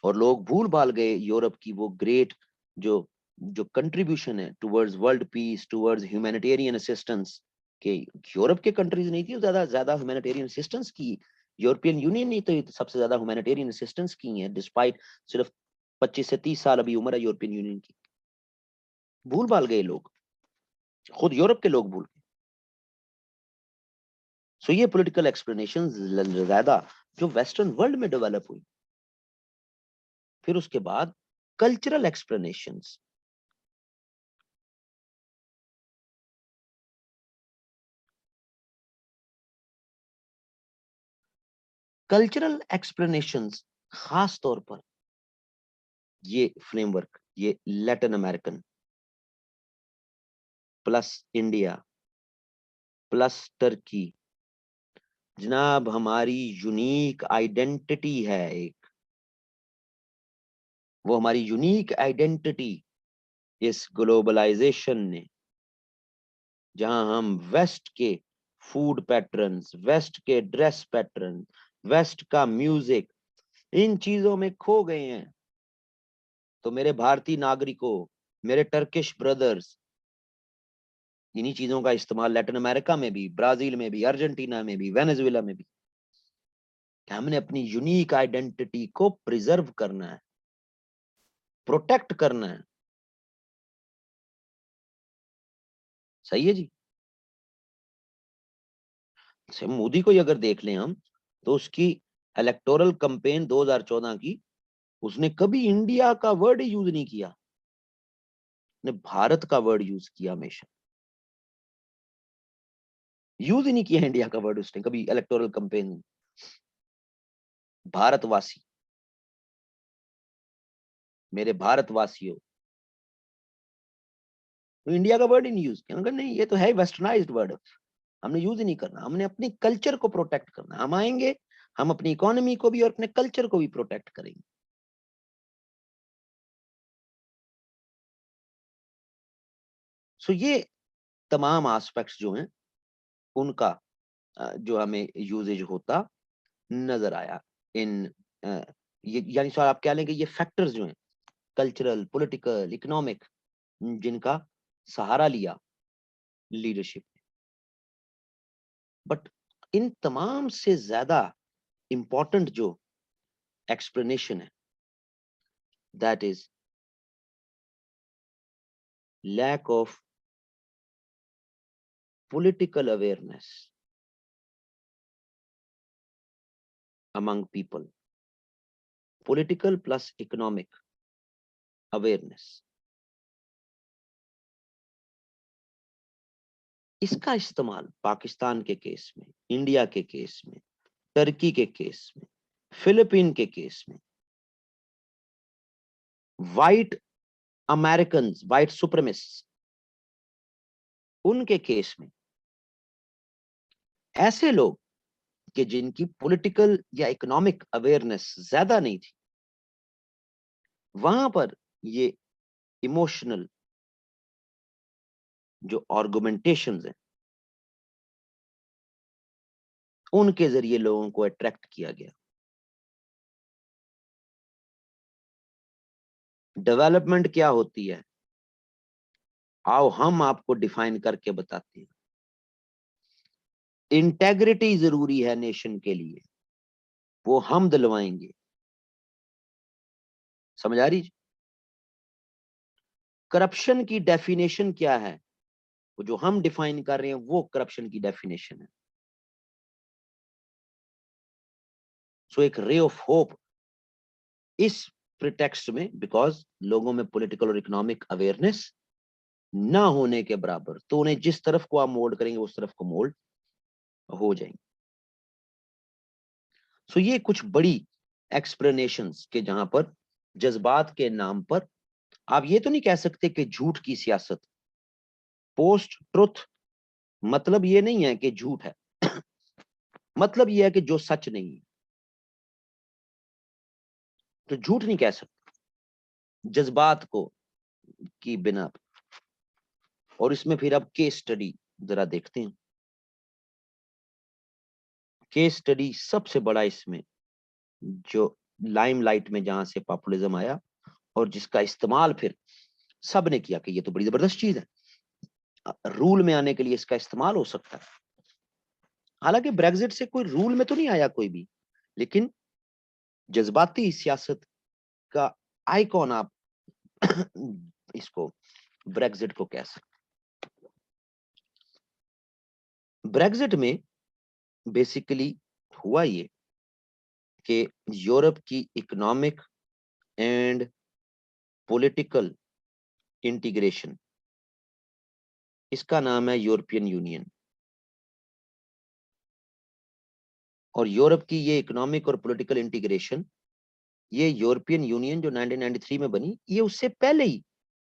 [SPEAKER 1] और लोग भूल भाल गए यूरोप की वो ग्रेट जो जो कंट्रीब्यूशन है towards world peace, towards humanitarian assistance, के यूरोप के कंट्रीज नहीं थी ज्यादा ज्यादा ह्यूमैनिटेरियन असिस्टेंस की, यूरोपियन यूनियन नहीं तो सबसे ज्यादा ह्यूमैनिटेरियन असिस्टेंस की है, डिस्पाइट सिर्फ 25 से 30 साल अभी उम्र है यूरोपियन यूनियन की। भूल भाल गए लोग, खुद यूरोप के लोग भूल गए। सो ये पॉलिटिकल एक्सप्लेनेशन ज्यादा जो वेस्टर्न वर्ल्ड में डेवलप हुई। फिर उसके बाद कल्चरल एक्सप्लेनेशंस। कल्चरल एक्सप्लेनेशंस खास तौर पर ये फ्रेमवर्क, ये Latin American plus India plus Turkey, जनाब हमारी यूनिक आइडेंटिटी है एक, वो हमारी यूनिक आइडेंटिटी इस ग्लोबलाइजेशन ने, जहां हम वेस्ट के फूड पैटर्न्स, वेस्ट के ड्रेस पैटर्न, वेस्ट का म्यूजिक, इन चीजों में खो गए हैं। तो मेरे भारतीय नागरिकों, मेरे टर्किश ब्रदर्स, इन्हीं चीजों का इस्तेमाल लैटिन अमेरिका में भी, ब्राजील में भी, अर्जेंटीना में भी, वेनेजुएला में भी, कि हमने अपनी यूनिक आइडेंटिटी को प्रिजर्व करना है, प्रोटेक्ट करना है। सही है जी। से मोदी को ही अगर देख लें हम, तो उसकी इलेक्टोरल कैंपेन 2014 की, उसने कभी इंडिया का वर्ड यूज नहीं किया, ने भारत का वर्ड यूज किया, हमेशा यूज ही नहीं किया इंडिया का वर्ड उसने कभी इलेक्टोरल कैंपेन में। भारतवासी, मेरे भारतवासियों, तो इंडिया का वर्ड ही नहीं यूज किया। उन्होंने कहा नहीं, ये तो है वेस्टर्नाइज्ड वर्ड, हमने यूज ही नहीं करना, हमने अपनी कल्चर को प्रोटेक्ट करना, हम आएंगे, हम अपनी इकोनॉमी को भी और अपने कल्चर को भी प्रोटेक्ट करेंगे। सो ये तमाम एस्पेक्ट्स जो हैं उनका जो हमें यूजेज होता नजर आया इन ये, यानी सर आप क्या लेंगे, ये फैक्टर्स जो हैं कल्चरल, पॉलिटिकल, इकोनॉमिक, जिनका सहारा लिया लीडरशिप। बट इन तमाम से ज्यादा इंपॉर्टेंट जो एक्सप्लेनेशन है, that is lack of political awareness among people, political plus economic awareness। इसका इस्तेमाल पाकिस्तान के केस में, इंडिया के केस में, टर्की के केस में, फिलीपीन के केस में, व्हाइट अमेरिकन, व्हाइट सुप्रीमिस्ट, उनके केस में, ऐसे लोग कि जिनकी पॉलिटिकल या इकोनॉमिक अवेयरनेस ज्यादा नहीं थी, वहां पर ये इमोशनल जो आर्गुमेंटेशंस हैं, उनके जरिए लोगों को अट्रैक्ट किया गया। डेवलपमेंट क्या होती है, आओ हम आपको डिफाइन करके बताते हैं। इंटेग्रिटी जरूरी है नेशन के लिए, वो हम दिलवाएंगे। समझ आ रही? करप्शन की डेफिनेशन क्या है, वो जो हम डिफाइन कर रहे हैं वो करप्शन की डेफिनेशन है। सो एक रे ऑफ होप इस प्रिटेक्स्ट में, बिकॉज लोगों में पॉलिटिकल और इकोनॉमिक अवेयरनेस ना होने के बराबर, तो उन्हें जिस तरफ को आप मोल्ड करेंगे उस तरफ को मोल्ड हो जाएंगे। सो ये कुछ बड़ी एक्सप्लेनेशंस के जहां पर जज्बात के नाम पर आप ये तो नहीं कह सकते कि झूठ की सियासत, पोस्ट ट्रुथ मतलब ये नहीं है कि झूठ है मतलब ये है कि जो सच नहीं है, तो झूठ नहीं कह सकते जज्बात को की बिना पे। और इसमें फिर अब केस स्टडी जरा देखते हैं। केस स्टडी सबसे बड़ा इसमें जो लाइमलाइट में जहां से पॉपुलिज्म आया और जिसका इस्तेमाल फिर सब ने किया कि ये तो बड़ी जबरदस्त चीज है, रूल में आने के लिए इसका इस्तेमाल हो सकता है। हालांकि ब्रेग्जिट से कोई रूल में तो नहीं आया कोई भी, लेकिन जज्बाती सियासत का आइकॉन आप इसको ब्रेग्जिट को कह सकते। ब्रेग्जिट में बेसिकली हुआ ये कि यूरोप की इकोनॉमिक एंड पॉलिटिकल इंटीग्रेशन, इसका नाम है यूरोपियन यूनियन, और यूरोप की ये इकोनॉमिक और पॉलिटिकल इंटीग्रेशन, ये यूरोपियन यूनियन जो 1993 में बनी, ये उससे पहले ही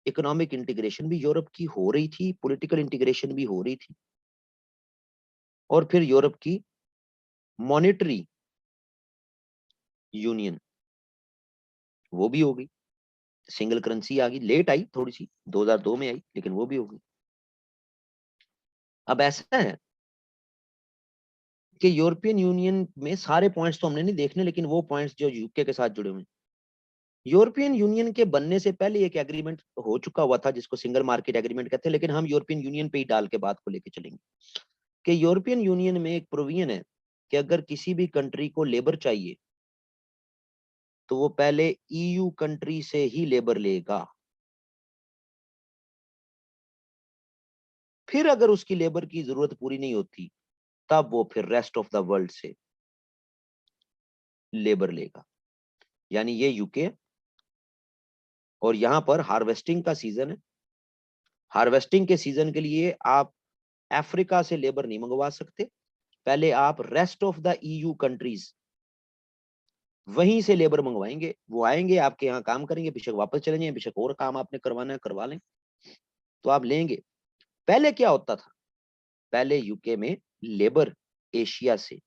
[SPEAKER 1] इकोनॉमिक इंटीग्रेशन भी यूरोप की हो रही थी, पॉलिटिकल इंटीग्रेशन भी हो रही थी, और फिर यूरोप की मॉनेटरी यूनियन वो भी हो गई, सिंगल करेंसी आ गई, लेट आई थोड़ी सी, 2002 में आई, लेकिन वो भी हो गई। अब ऐसा है कि यूरोपियन यूनियन में सारे पॉइंट्स तो हमने नहीं देखने, लेकिन वो पॉइंट्स जो यूके के साथ जुड़े हुए हैं, यूरोपियन यूनियन के बनने से पहले एक एग्रीमेंट हो चुका हुआ था जिसको सिंगल मार्केट एग्रीमेंट कहते हैं, लेकिन हम यूरोपियन यूनियन पे ही डाल के बात को लेके चलेंगे कि यूरोपियन यूनियन में एक प्रोविजन है कि अगर किसी भी कंट्री को लेबर चाहिए तो वो पहले ईयू कंट्री से ही लेबर लेगा, फिर अगर उसकी लेबर की जरूरत पूरी नहीं होती तब वो फिर रेस्ट ऑफ द वर्ल्ड से लेबर लेगा। यानी ये यूके, और यहां पर हार्वेस्टिंग का सीजन है, हार्वेस्टिंग के सीजन के लिए आप अफ्रीका से लेबर नहीं मंगवा सकते, पहले आप rest of the EU countries वहीं से लेबर मंगवाएंगे, वो आएंगे आपके यहाँ काम करेंगे, बेशक वापस चले जाएं, बेशक और काम आपने करवाना है करवा लें, तो आप लेंगे। पहले क्या होता था, पहले यूके में लेबर एशिया से,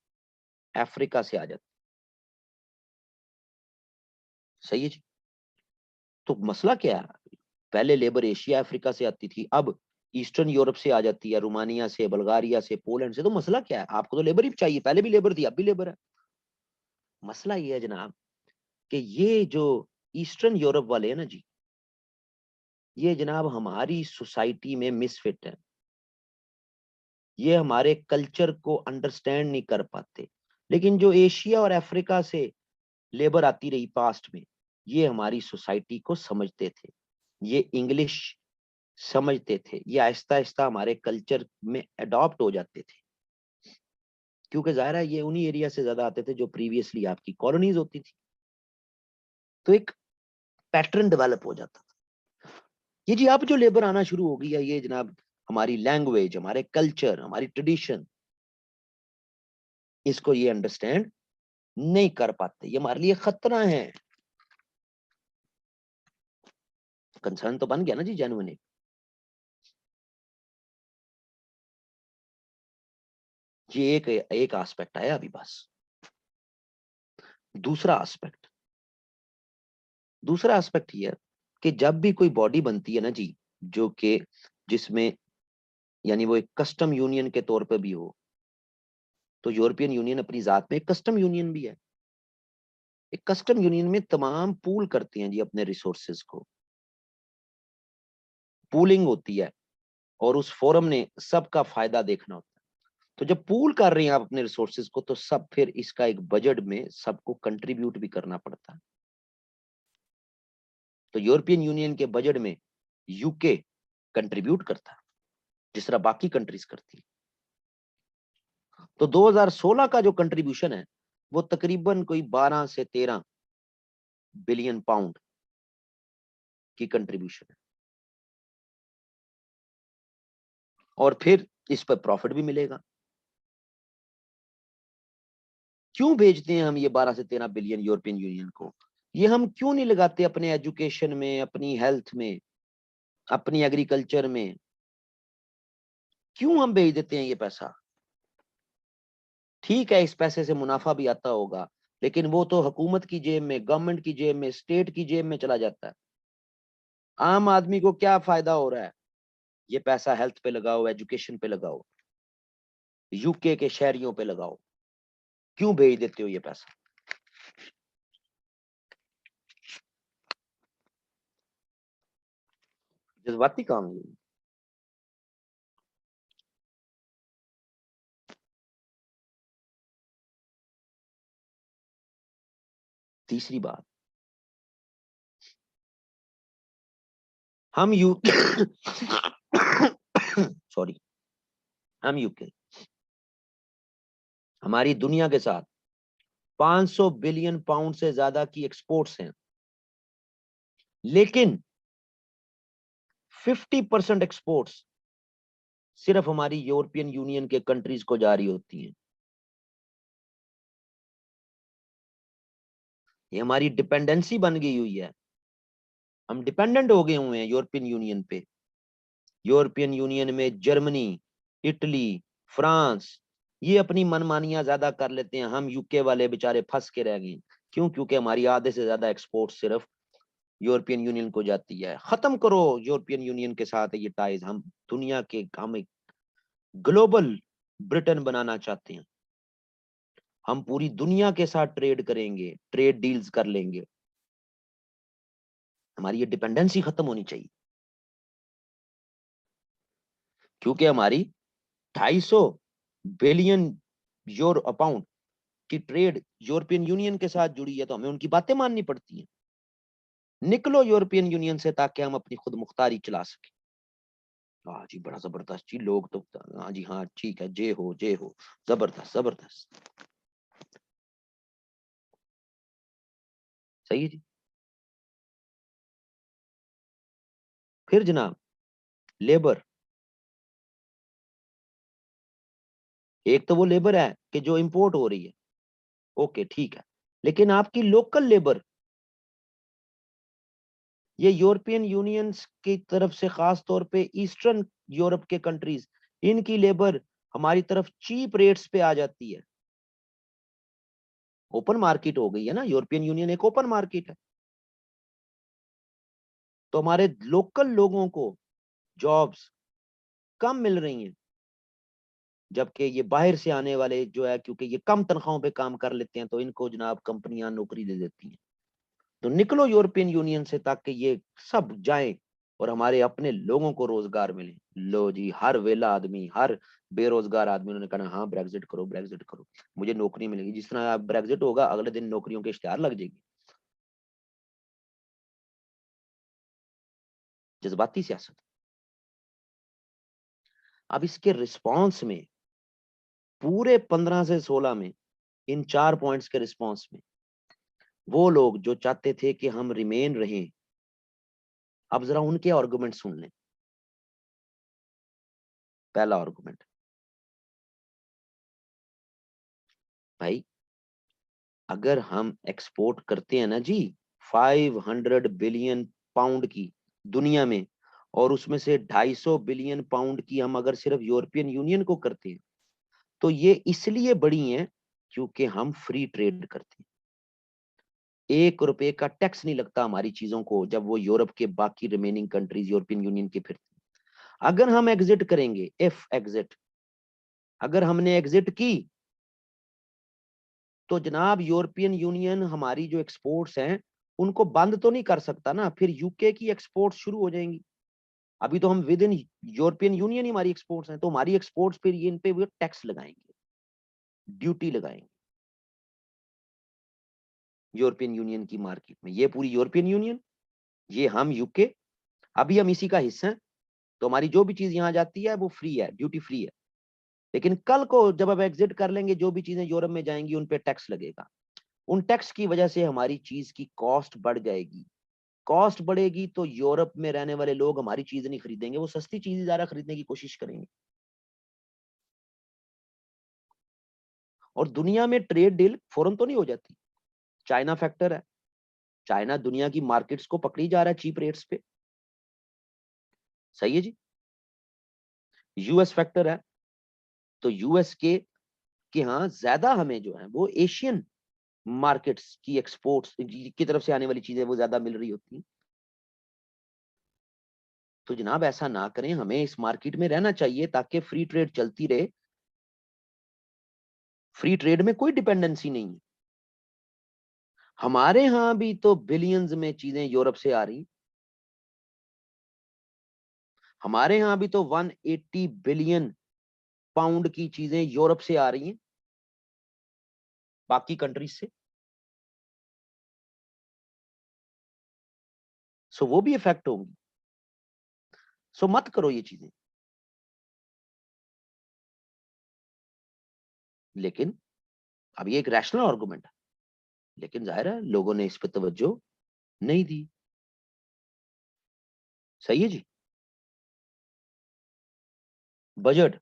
[SPEAKER 1] अफ्रीका से आ जाती। सही है जी। तो मसला क्या है, पहले लेबर एशिया अफ्रीका से आती थी, अब ईस्टर्न यूरोप से आ जाती है, रोमानिया से, बल्गारिया से, पोलैंड से। तो मसला क्या है, आपको तो लेबर ही चाहिए, पहले भी लेबर थी अब भी लेबर है। मसला ये है जनाब कि ये जो ईस्टर्न यूरोप वाले हैं ना जी, ये जनाब हमारी सोसाइटी में मिसफिट है, ये हमारे कल्चर को अंडरस्टैंड नहीं कर पाते। लेकिन जो एशिया और अफ्रीका से लेबर आती रही पास्ट में, ये हमारी सोसाइटी को समझते थे, ये इंग्लिश समझते थे, ये आहिस्ता आहिस्ता हमारे कल्चर में अडॉप्ट हो जाते थे, क्योंकि जाहिर है ये उन्हीं एरिया से ज्यादा आते थे जो प्रीवियसली आपकी कॉलोनीज होती थी। तो एक पैटर्न डेवलप हो जाता था। ये जी अब जो लेबर आना शुरू हो गई है, ये जनाब हमारी लैंग्वेज, हमारे कल्चर, हमारी ट्रेडिशन, इसको ये अंडरस्टैंड नहीं कर पाते, ये हमारे लिए खतरा है। कंसर्न तो बन गया ना जी जेन्युइन। ये एक एक एस्पेक्ट आया अभी बस। दूसरा एस्पेक्ट ये है कि जब भी कोई बॉडी बनती है ना जी, जो कि जिसमें यानी वो एक कस्टम यूनियन के तौर पे भी हो, तो यूरोपियन यूनियन अपनी जात में एक कस्टम यूनियन भी है। एक कस्टम यूनियन में तमाम पूल करती हैं जी अपने रिसोर्सेज को, पूलिंग होती है, और उस फोरम ने सबका फायदा देखना होता है। तो जब पूल कर रहे हैं आप अपने रिसोर्सेज को, तो सब फिर इसका एक बजट में सबको कंट्रीब्यूट भी करना पड़ता है। तो यूरोपियन यूनियन के बजट में यूके कंट्रीब्यूट करता है जिस तरह बाकी कंट्रीज करती है। तो 2016 का जो कंट्रीब्यूशन है वो तकरीबन कोई 12 से 13 बिलियन पाउंड की कंट्रीब्यूशन है, और फिर इस पर प्रॉफिट भी मिलेगा। क्यों भेजते हैं हम ये 12 से 13 बिलियन यूरोपियन यूनियन को? ये हम क्यों नहीं लगाते अपने एजुकेशन में, अपनी हेल्थ में, अपनी एग्रीकल्चर में? क्यों हम भेज देते हैं ये पैसा? ठीक है, इस पैसे से मुनाफा भी आता होगा, लेकिन वो तो हुकूमत की जेब में, गवर्नमेंट की जेब में, स्टेट की जेब में चला जाता है। आम आदमी को क्या फायदा हो रहा है? ये पैसा हेल्थ पे लगाओ, एजुकेशन पे लगाओ, यूके के शहरियों पे लगाओ। क्यों भेज देते हो ये पैसा? जज्बाती काम ये। तीसरी बात, हम यू सॉरी, हम यूके, हमारी दुनिया के साथ 500 बिलियन पाउंड से ज्यादा की एक्सपोर्ट्स हैं, लेकिन 50% एक्सपोर्ट्स सिर्फ हमारी यूरोपियन यूनियन के कंट्रीज को जारी होती हैं। ये हमारी डिपेंडेंसी बन गई हुई है। हम डिपेंडेंट हो गए हुए हैं यूरोपियन यूनियन पे। यूरोपियन यूनियन में जर्मनी, इटली, फ्रांस, ये अपनी मनमानियां ज्यादा कर लेते हैं। हम यूके वाले बेचारे फंस के रह गए। क्यों? क्योंकि हमारी आधे से ज्यादा एक्सपोर्ट सिर्फ यूरोपियन यूनियन को जाती है। खत्म करो यूरोपियन यूनियन के साथ ये टाइज। हम दुनिया के, हम एक ग्लोबल ब्रिटेन बनाना चाहते हैं। हम पूरी दुनिया के साथ ट्रेड करेंगे, ट्रेड डील्स कर लेंगे। हमारी ये डिपेंडेंसी खत्म होनी चाहिए, क्योंकि हमारी 250 बिलियन यूरो पाउंड की ट्रेड यूरोपियन यूनियन के साथ जुड़ी है, तो हमें उनकी बातें माननी पड़ती हैं। निकलो यूरोपियन यूनियन से, ताकि हम अपनी खुद मुख्तारी चला सके। हाँ जी, बड़ा जबरदस्त जी, लोग तो हाँ जी, हाँ ठीक है, जे हो जे हो, जबरदस्त जबरदस्त, सही है जी। फिर जनाब, लेबर, एक तो वो लेबर है कि जो इंपोर्ट हो रही है, ओके ठीक है, लेकिन आपकी लोकल लेबर, ये यूरोपियन यूनियन की तरफ से खास तौर पे ईस्टर्न यूरोप के कंट्रीज, इनकी लेबर हमारी तरफ चीप रेट्स पे आ जाती है। ओपन मार्केट हो गई है ना, यूरोपियन यूनियन एक ओपन मार्केट है। तो हमारे लोकल लोगों को जॉब्स कम मिल रही हैं, जबकि ये बाहर से आने वाले जो है, क्योंकि ये कम तनख्वाहों पे काम कर लेते हैं, तो इनको जनाब कंपनियां नौकरी दे देती हैं। तो निकलो यूरोपियन यूनियन से, ताकि ये सब जाएं और हमारे अपने लोगों को रोजगार मिले। लो जी, हर वेला आदमी, हर बेरोजगार आदमी, उन्होंने कहा हाँ ब्रेग्जिट करो, ब्रेग्जिट करो, मुझे नौकरी मिलेगी। जिस तरह ब्रेग्जिट होगा, अगले दिन नौकरियों के इश्तेहार लग जाएगी। जज्बाती सियासत। अब इसके रिस्पॉन्स में, पूरे 15 से 16 में, इन 4 पॉइंट्स के रिस्पॉन्स में, वो लोग जो चाहते थे कि हम रिमेन रहें, अब जरा उनके आर्गुमेंट सुन लें। पहला आर्गुमेंट, भाई अगर हम एक्सपोर्ट करते हैं ना जी 500 बिलियन पाउंड की दुनिया में, और उसमें से 250 बिलियन पाउंड की हम अगर सिर्फ यूरोपियन यूनियन को करते हैं, तो ये इसलिए बड़ी हैं क्योंकि हम फ्री ट्रेड करते हैं। 1 रुपए का टैक्स नहीं लगता हमारी चीजों को जब वो यूरोप के बाकी रिमेनिंग कंट्रीज यूरोपियन यूनियन के फिरते हैं। अगर हम एग्जिट करेंगे, इफ एग्जिट, अगर हमने एग्जिट की, तो जनाब यूरोपियन यूनियन हमारी जो एक्सपोर्ट्स हैं उनको बंद तो नहीं कर सकता ना, फिर यूके की एक्सपोर्ट शुरू हो जाएंगी। अभी तो हम विद इन यूरोपियन यूनियन ही हमारी एक्सपोर्ट्स हैं, तो हमारी एक्सपोर्ट्स फिर ये इन पे वो टैक्स लगाएंगे, ड्यूटी लगाएंगे यूरोपियन यूनियन की मार्केट में। ये पूरी यूरोपियन यूनियन, ये हम यूके, अभी हम इसी का हिस्सा हैं, तो हमारी जो भी चीज यहाँ जाती है वो फ्री है, ड्यूटी फ्री है। लेकिन कल को जब अब एग्जिट कर लेंगे, जो भी चीजें यूरोप में जाएंगी उन पे टैक्स लगेगा। उन टैक्स की वजह से हमारी चीज की कॉस्ट बढ़ जाएगी। कॉस्ट बढ़ेगी तो यूरोप में रहने वाले लोग हमारी चीज नहीं खरीदेंगे, वो सस्ती चीज ज्यादा खरीदने की कोशिश करेंगे। और दुनिया में ट्रेड डील फौरन तो नहीं हो जाती। चाइना फैक्टर है, चाइना दुनिया की मार्केट्स को पकड़ी जा रहा है चीप रेट्स पे, सही है जी। यूएस फैक्टर है, तो यूएस के हाँ ज्यादा हमें जो है वो एशियन मार्केट्स की एक्सपोर्ट्स की तरफ से आने वाली चीजें वो ज्यादा मिल रही होती हैं। तो जनाब ऐसा ना करें, हमें इस मार्केट में रहना चाहिए ताकि फ्री ट्रेड चलती रहे। फ्री ट्रेड में कोई डिपेंडेंसी नहीं है। हमारे यहां भी तो बिलियंस में चीजें यूरोप से आ रही, हमारे यहां भी तो 180 बिलियन पाउंड की चीजें यूरोप से आ रही हैं, बाकी कंट्रीज से। सो वो भी इफेक्ट होंगी। सो मत करो ये चीजें। लेकिन अब ये एक रैशनल आर्गुमेंट है, लेकिन जाहिर है लोगों ने इस पर तवज्जो नहीं दी। सही है जी। बजट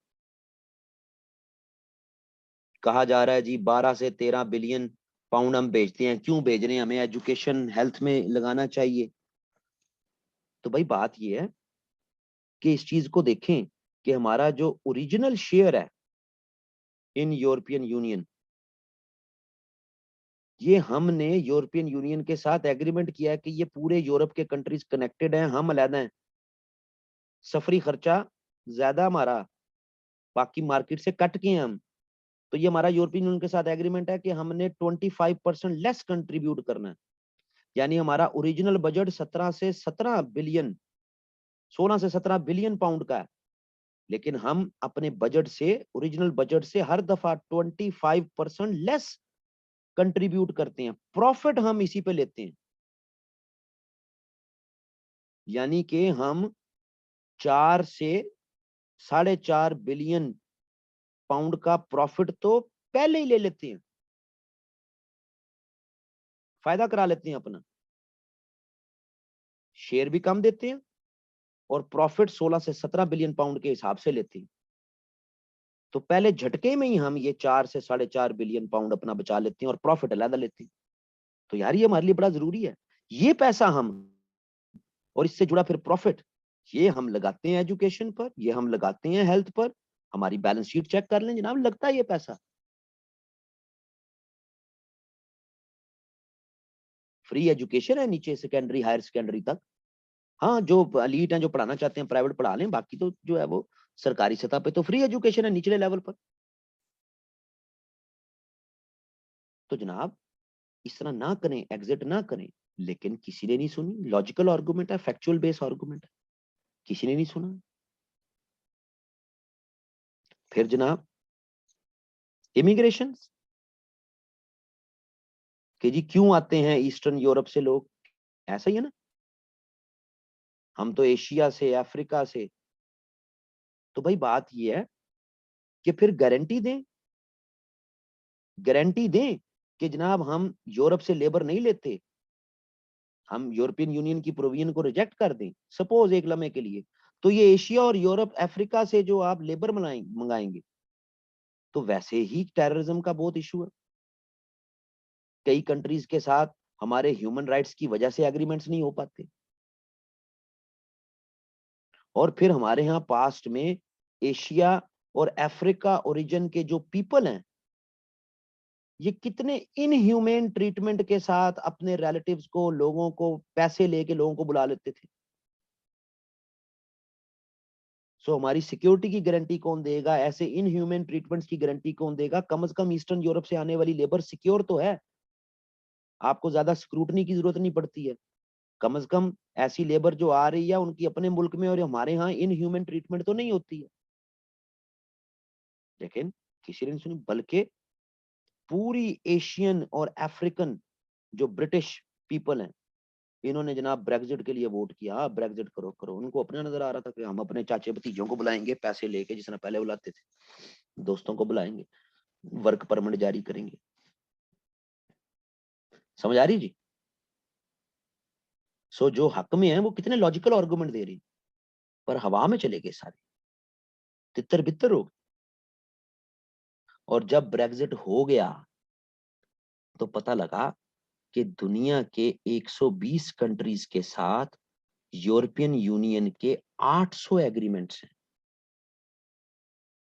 [SPEAKER 1] कहा जा रहा है जी 12 से 13 बिलियन पाउंड हम भेजते हैं। क्यों भेज रहे हैं? हमें एजुकेशन हेल्थ में लगाना चाहिए। तो भाई बात ये है कि इस चीज को देखें कि हमारा जो ओरिजिनल शेयर है इन यूरोपियन यूनियन, ये हमने यूरोपियन यूनियन के साथ एग्रीमेंट किया है कि ये पूरे यूरोप के कंट्रीज कनेक्टेड हैं, हम अलग हैं। सफरी खर्चा ज्यादा हमारा बाकी मार्केट से कट के हैं हम। तो ये हमारा यूरोपियन यूनियन के साथ एग्रीमेंट है कि हमने 25% लेस कंट्रीब्यूट करना है। यानी हमारा ओरिजिनल बजट 16 से 17 बिलियन पाउंड का है, लेकिन हम अपने बजट से, ओरिजिनल बजट से हर दफा 25% लेस कंट्रीब्यूट करते हैं। प्रॉफिट हम इसी पे लेते हैं। यानी कि हम 4 से 4.5 बिलियन पाउंड का प्रॉफिट तो पहले ही ले लेते हैं, फायदा करा लेते हैं अपना। शेयर भी कम देते हैं और प्रॉफिट 16 से 17 बिलियन पाउंड के हिसाब से लेते हैं। तो पहले झटके में ही हम ये 4 से 4.5 बिलियन पाउंड अपना बचा लेते हैं और प्रॉफिट अलग लेते हैं। तो यार ये हमारे लिए बड़ा जरूरी है। ये पैसा हम, और इससे जुड़ा फिर प्रॉफिट, ये हम लगाते हैं एजुकेशन पर, ये हम लगाते हैं हेल्थ पर। हमारी बैलेंस शीट चेक कर लें जनाब, लगता है ये पैसा। फ्री एजुकेशन है नीचे सेकेंडरी हायर सेकेंडरी तक। हाँ जो एलीट हैं, जो पढ़ाना चाहते हैं प्राइवेट पढ़ा लें, बाकी तो जो है वो सरकारी सतह पे तो फ्री एजुकेशन है निचले लेवल पर। तो जनाब इस तरह ना करें, एग्जिट ना करें। लेकिन किसी ने नहीं सुनी। लॉजिकल आर्गुमेंट है, फैक्चुअल बेस आर्गुमेंट है, किसी ने नहीं सुना। फिर जनाब इमिग्रेशन, कि जी क्यों आते हैं ईस्टर्न यूरोप से लोग? ऐसा ही है ना, हम तो एशिया से, अफ्रीका से। तो भाई बात ये है कि फिर गारंटी दें कि जनाब हम यूरोप से लेबर नहीं लेते, हम यूरोपियन यूनियन की प्रोविजन को रिजेक्ट कर दें सपोज एक लम्हे के लिए। तो ये एशिया और यूरोप अफ्रीका से जो आप लेबर मंगाएंगे, तो वैसे ही टेररिज्म का बहुत इशू है। कई कंट्रीज के साथ हमारे ह्यूमन राइट्स की वजह से एग्रीमेंट्स नहीं हो पाते। और फिर हमारे यहाँ पास्ट में एशिया और अफ्रीका ओरिजिन के जो पीपल हैं, ये कितने इनह्यूमेन ट्रीटमेंट के साथ अपने रिलेटिव्स को, लोगों को, पैसे लेके लोगों को बुला लेते थे। सो हमारी सिक्योरिटी की गारंटी कौन देगा? ऐसे इनह्यूमन ट्रीटमेंट्स की गारंटी कौन देगा? कम से कम ईस्टर्न यूरोप से आने वाली लेबर सिक्योर तो है, आपको ज्यादा स्क्रूटनी की जरूरत नहीं पड़ती है। कम से कम ऐसी लेबर जो आ रही है उनकी अपने मुल्क में और हमारे यहाँ इनह्यूमन ट्रीटमेंट तो नहीं होती है। लेकिन किसी ने नहीं सुनी, बल्कि पूरी एशियन और अफ्रीकन जो ब्रिटिश पीपल हैं, इन्होंने जनाब ब्रेग्जिट के लिए वोट किया। हाँ, ब्रेग्जिट करो करो। उनको अपना नजर आ रहा था कि हम अपने चाचे भतीजों को बुलाएंगे, पैसे लेके, जिस तरह पहले बुलाते थे, दोस्तों को बुलाएंगे, वर्क परमिट जारी करेंगे। समझ आ रही जी? सो जो हक में है वो कितने लॉजिकल आर्गुमेंट दे रही, पर हवा में चले गए सारे, तितर बितर हो गए। और जब ब्रेग्जिट हो गया तो पता लगा कि दुनिया के 120 कंट्रीज के साथ यूरोपियन यूनियन के 800 एग्रीमेंट्स हैं।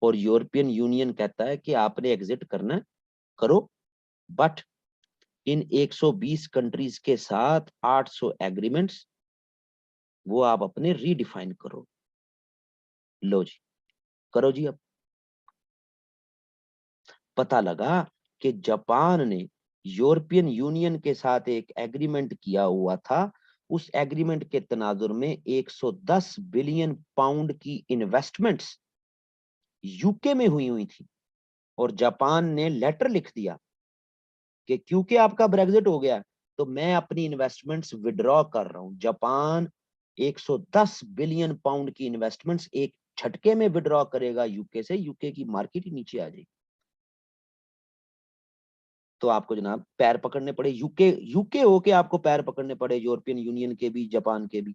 [SPEAKER 1] और यूरोपियन यूनियन कहता है कि आपने एग्जिट करना है, करो, बट इन 120 कंट्रीज के साथ 800 एग्रीमेंट्स वो आप अपने रीडिफाइन करो। लो जी, करो जी। अब पता लगा कि जापान ने यूरोपियन यूनियन के साथ एक एग्रीमेंट किया हुआ था। उस एग्रीमेंट के तनाजुर में 110 बिलियन पाउंड की इन्वेस्टमेंट्स यूके में हुई थी। और जापान ने लेटर लिख दिया कि क्योंकि आपका ब्रेग्जिट हो गया तो मैं अपनी इन्वेस्टमेंट्स विड्रॉ कर रहा हूं। जापान 110 बिलियन पाउंड की इन्वेस्टमेंट्स एक झटके में विड्रॉ करेगा यूके से, यूके की मार्केट ही नीचे आ जाएगी। तो आपको जनाब पैर पकड़ने पड़े, यूके यूके होके आपको पैर पकड़ने पड़े, यूरोपियन यूनियन के भी, जापान के भी,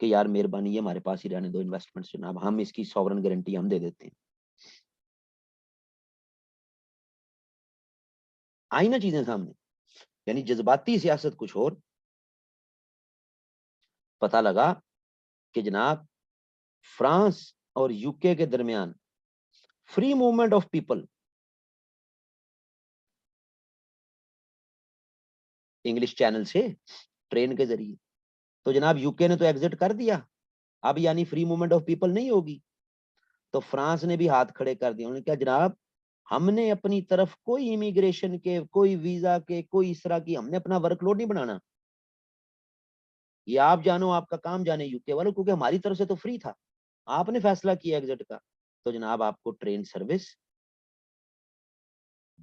[SPEAKER 1] कि यार मेहरबानी है हमारे पास ही रहने दो इन्वेस्टमेंट्स जनाब, हम इसकी सॉवरन गारंटी हम दे देते हैं। आई ना चीजें सामने? यानी जज्बाती सियासत कुछ और। पता लगा कि जनाब फ्रांस और यूके के दरमियान free movement of people English channel से, ट्रेन के जरिए। तो जनाब यूके ने तो एग्जिट कर दिया, अब यानी फ्री मूवमेंट ऑफ पीपल नहीं होगी। तो फ्रांस ने भी हाथ खड़े कर दिया। उन्होंने कहा जनाब हमने अपनी तरफ कोई इमिग्रेशन के, कोई वीजा के, कोई इस तरह की, हमने अपना वर्कलोड नहीं बनाना। ये आप जानो, आपका काम जाने यूके वालों, क्योंकि हमारी तरफ से तो फ्री था, आपने फैसला किया एग्जिट का। तो जनाब आपको ट्रेन सर्विस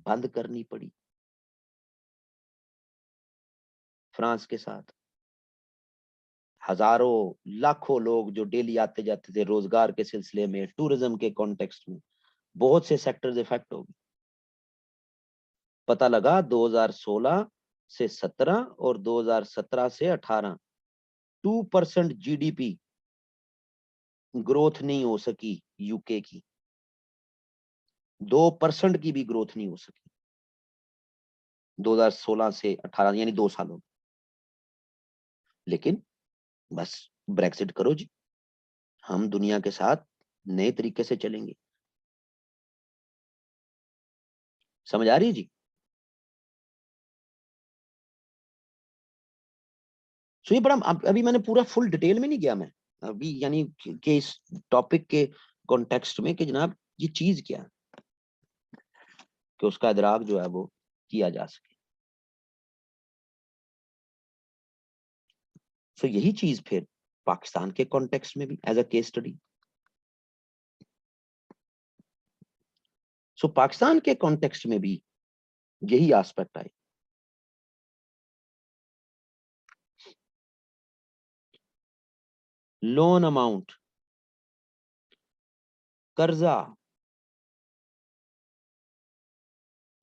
[SPEAKER 1] बंद करनी पड़ी फ्रांस के साथ। हजारों लाखों लोग जो डेली आते जाते थे रोजगार के सिलसिले में, टूरिज्म के कॉन्टेक्स्ट में, बहुत से सेक्टर्स इफेक्ट हो गए। पता लगा 2016 से 17 और 2017 से 18 2% जीडीपी ग्रोथ नहीं हो सकी यूके की, 2% की भी ग्रोथ नहीं हो सकी 2016 से 18, यानी 2 सालों में। लेकिन बस ब्रेक्सिट करो जी, हम दुनिया के साथ नए तरीके से चलेंगे। समझ आ रही है जी? सो ये बड़ा, अभी मैंने पूरा फुल डिटेल में नहीं गया मैं अभी, यानी कि इस टॉपिक के कॉन्टेक्स्ट में कि जनाब ये चीज क्या है, कि उसका इदराक जो है वो किया जा सके। सो यही चीज फिर पाकिस्तान के कॉन्टेक्स्ट में भी एज अ केस स्टडी। सो पाकिस्तान के कॉन्टेक्स्ट में भी यही एस्पेक्ट आए। लोन अमाउंट, कर्जा,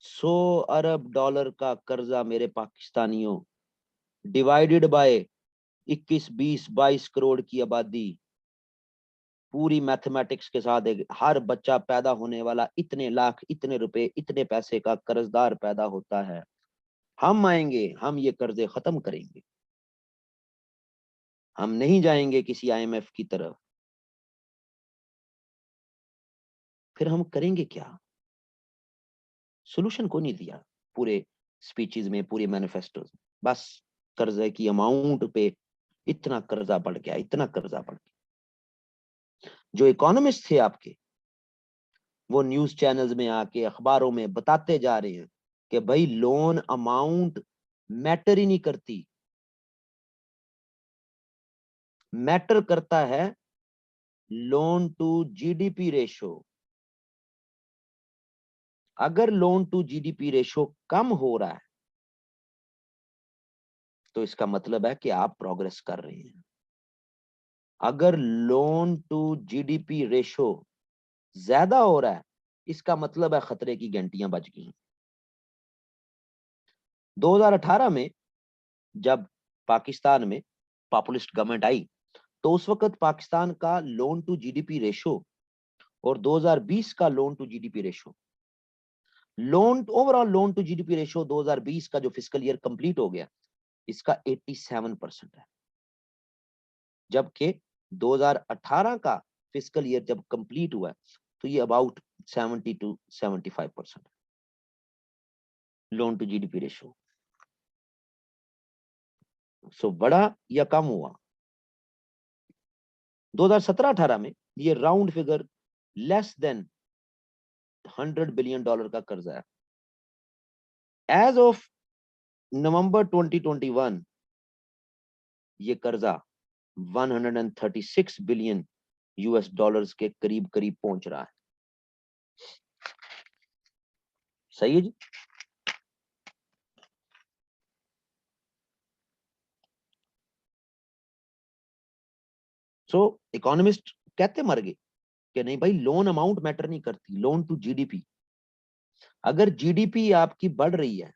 [SPEAKER 1] 100 अरब डॉलर का कर्जा मेरे पाकिस्तानियों, डिवाइडेड बाय 21, 20, 22 करोड़ की आबादी, पूरी मैथमेटिक्स के साथ एक, हर बच्चा पैदा होने वाला इतने लाख, इतने रुपए, इतने पैसे का कर्जदार पैदा होता है। हम आएंगे, हम ये कर्जे खत्म करेंगे, हम नहीं जाएंगे किसी आईएमएफ की तरफ। फिर हम करेंगे क्या? सोल्यूशन को नहीं दिया पूरे स्पीचेस में, पूरे मैनिफेस्टोज में। बस कर्जे की अमाउंट पे इतना कर्जा बढ़ गया, इतना कर्जा बढ़ गया। जो इकोनॉमिस्ट थे आपके, वो न्यूज चैनल्स में आके अखबारों में बताते जा रहे हैं कि भाई लोन अमाउंट मैटर ही नहीं करती, मैटर करता है लोन टू जीडीपी रेशो। अगर लोन टू जीडीपी रेशो कम हो रहा है तो इसका मतलब है कि आप प्रोग्रेस कर रहे हैं। अगर लोन टू जीडीपी रेशो ज्यादा हो रहा है, इसका मतलब है खतरे की घंटियां बज गई। 2018 में जब पाकिस्तान में पॉपुलिस्ट गवर्नमेंट आई, तो उस वक्त पाकिस्तान का लोन टू जीडीपी रेशो और 2020 का loan to GDP ratio, loan overall loan to GDP ratio 2020 का जो फिस्कल ईयर कंप्लीट हो गया, इसका 87% है। जबकि 2018 का फिस्कल ईयर जब कंप्लीट हुआ तो ये about 70 to 75% loan to GDP ratio. So बढ़ा या कम हुआ? 2017-18 में ये round figure less than $100 billion का कर्जा है। एज ऑफ नवंबर 2021 ये कर्जा 136 बिलियन यूएस डॉलर्स के करीब करीब पहुंच रहा है। सही है जी। सो इकोनॉमिस्ट कहते मर गए कि नहीं भाई, लोन अमाउंट मैटर नहीं करती, लोन टू जीडीपी। अगर जीडीपी आपकी बढ़ रही है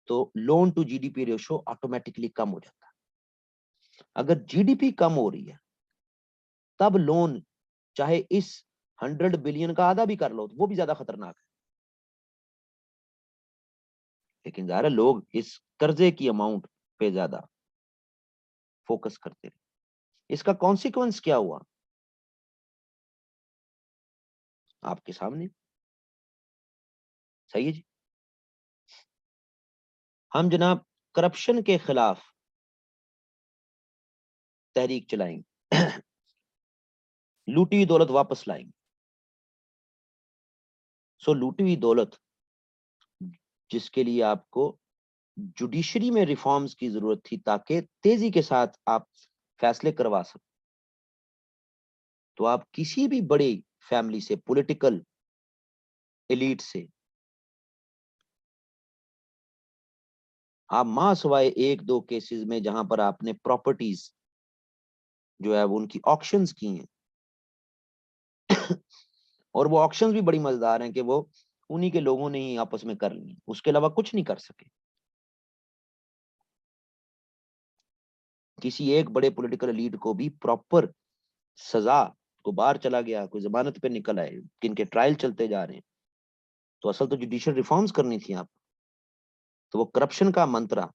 [SPEAKER 1] तो loan to GDP ratio automatically कम हो जाता है। अगर जीडीपी कम हो रही है तब लोन चाहे इस 100 बिलियन का आधा भी कर लो तो वो भी ज्यादा खतरनाक है। लेकिन ज़ाहिर है लोग इस कर्जे की अमाउंट पे ज्यादा फोकस करते रहे। इसका कॉन्सिक्वेंस क्या हुआ आपके सामने। सही है जी। हम जनाब करप्शन के खिलाफ तहरीक चलाएंगे, लूटी हुई दौलत वापस लाएंगे। सो लूटी हुई दौलत जिसके लिए आपको जुडिशरी में रिफॉर्म्स की जरूरत थी ताकि तेजी के साथ आप फैसले करवा सकें, तो आप किसी भी बड़ी फैमिली से, पॉलिटिकल एलीट से, आप मां सवाए एक दो केसेस में जहां पर आपने प्रॉपर्टीज जो है वो उनकी ऑक्शंस की हैं, और वो ऑक्शंस भी बड़ी मजेदार हैं कि वो उन्हीं के लोगों ने ही आपस में कर ली, उसके अलावा कुछ नहीं कर सके। किसी एक बड़े पॉलिटिकल लीड को भी प्रॉपर सजा, को बाहर चला गया, कोई जमानत पे निकल आए, किनके ट्रायल चलते जा रहे हैं, तो असल तो जुडिशियल रिफॉर्म्स करनी थी आप। तो वो करप्शन का मंत्रा,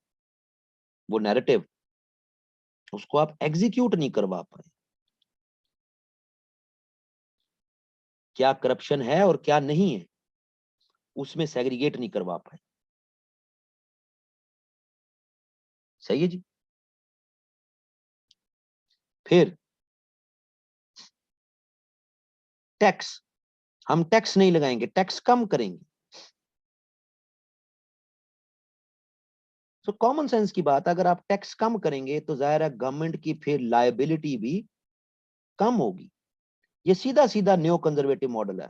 [SPEAKER 1] वो नैरेटिव, उसको आप एग्जीक्यूट नहीं करवा पाए। क्या करप्शन है और क्या नहीं है उसमें सेग्रीगेट नहीं करवा पाए। सही है जी। फिर टैक्स, हम टैक्स नहीं लगाएंगे, टैक्स कम करेंगे। तो कॉमन सेंस की बात, अगर आप टैक्स कम करेंगे तो जाहिर है गवर्नमेंट की फिर लायबिलिटी भी कम होगी। ये सीधा सीधा न्यो कंजर्वेटिव मॉडल है।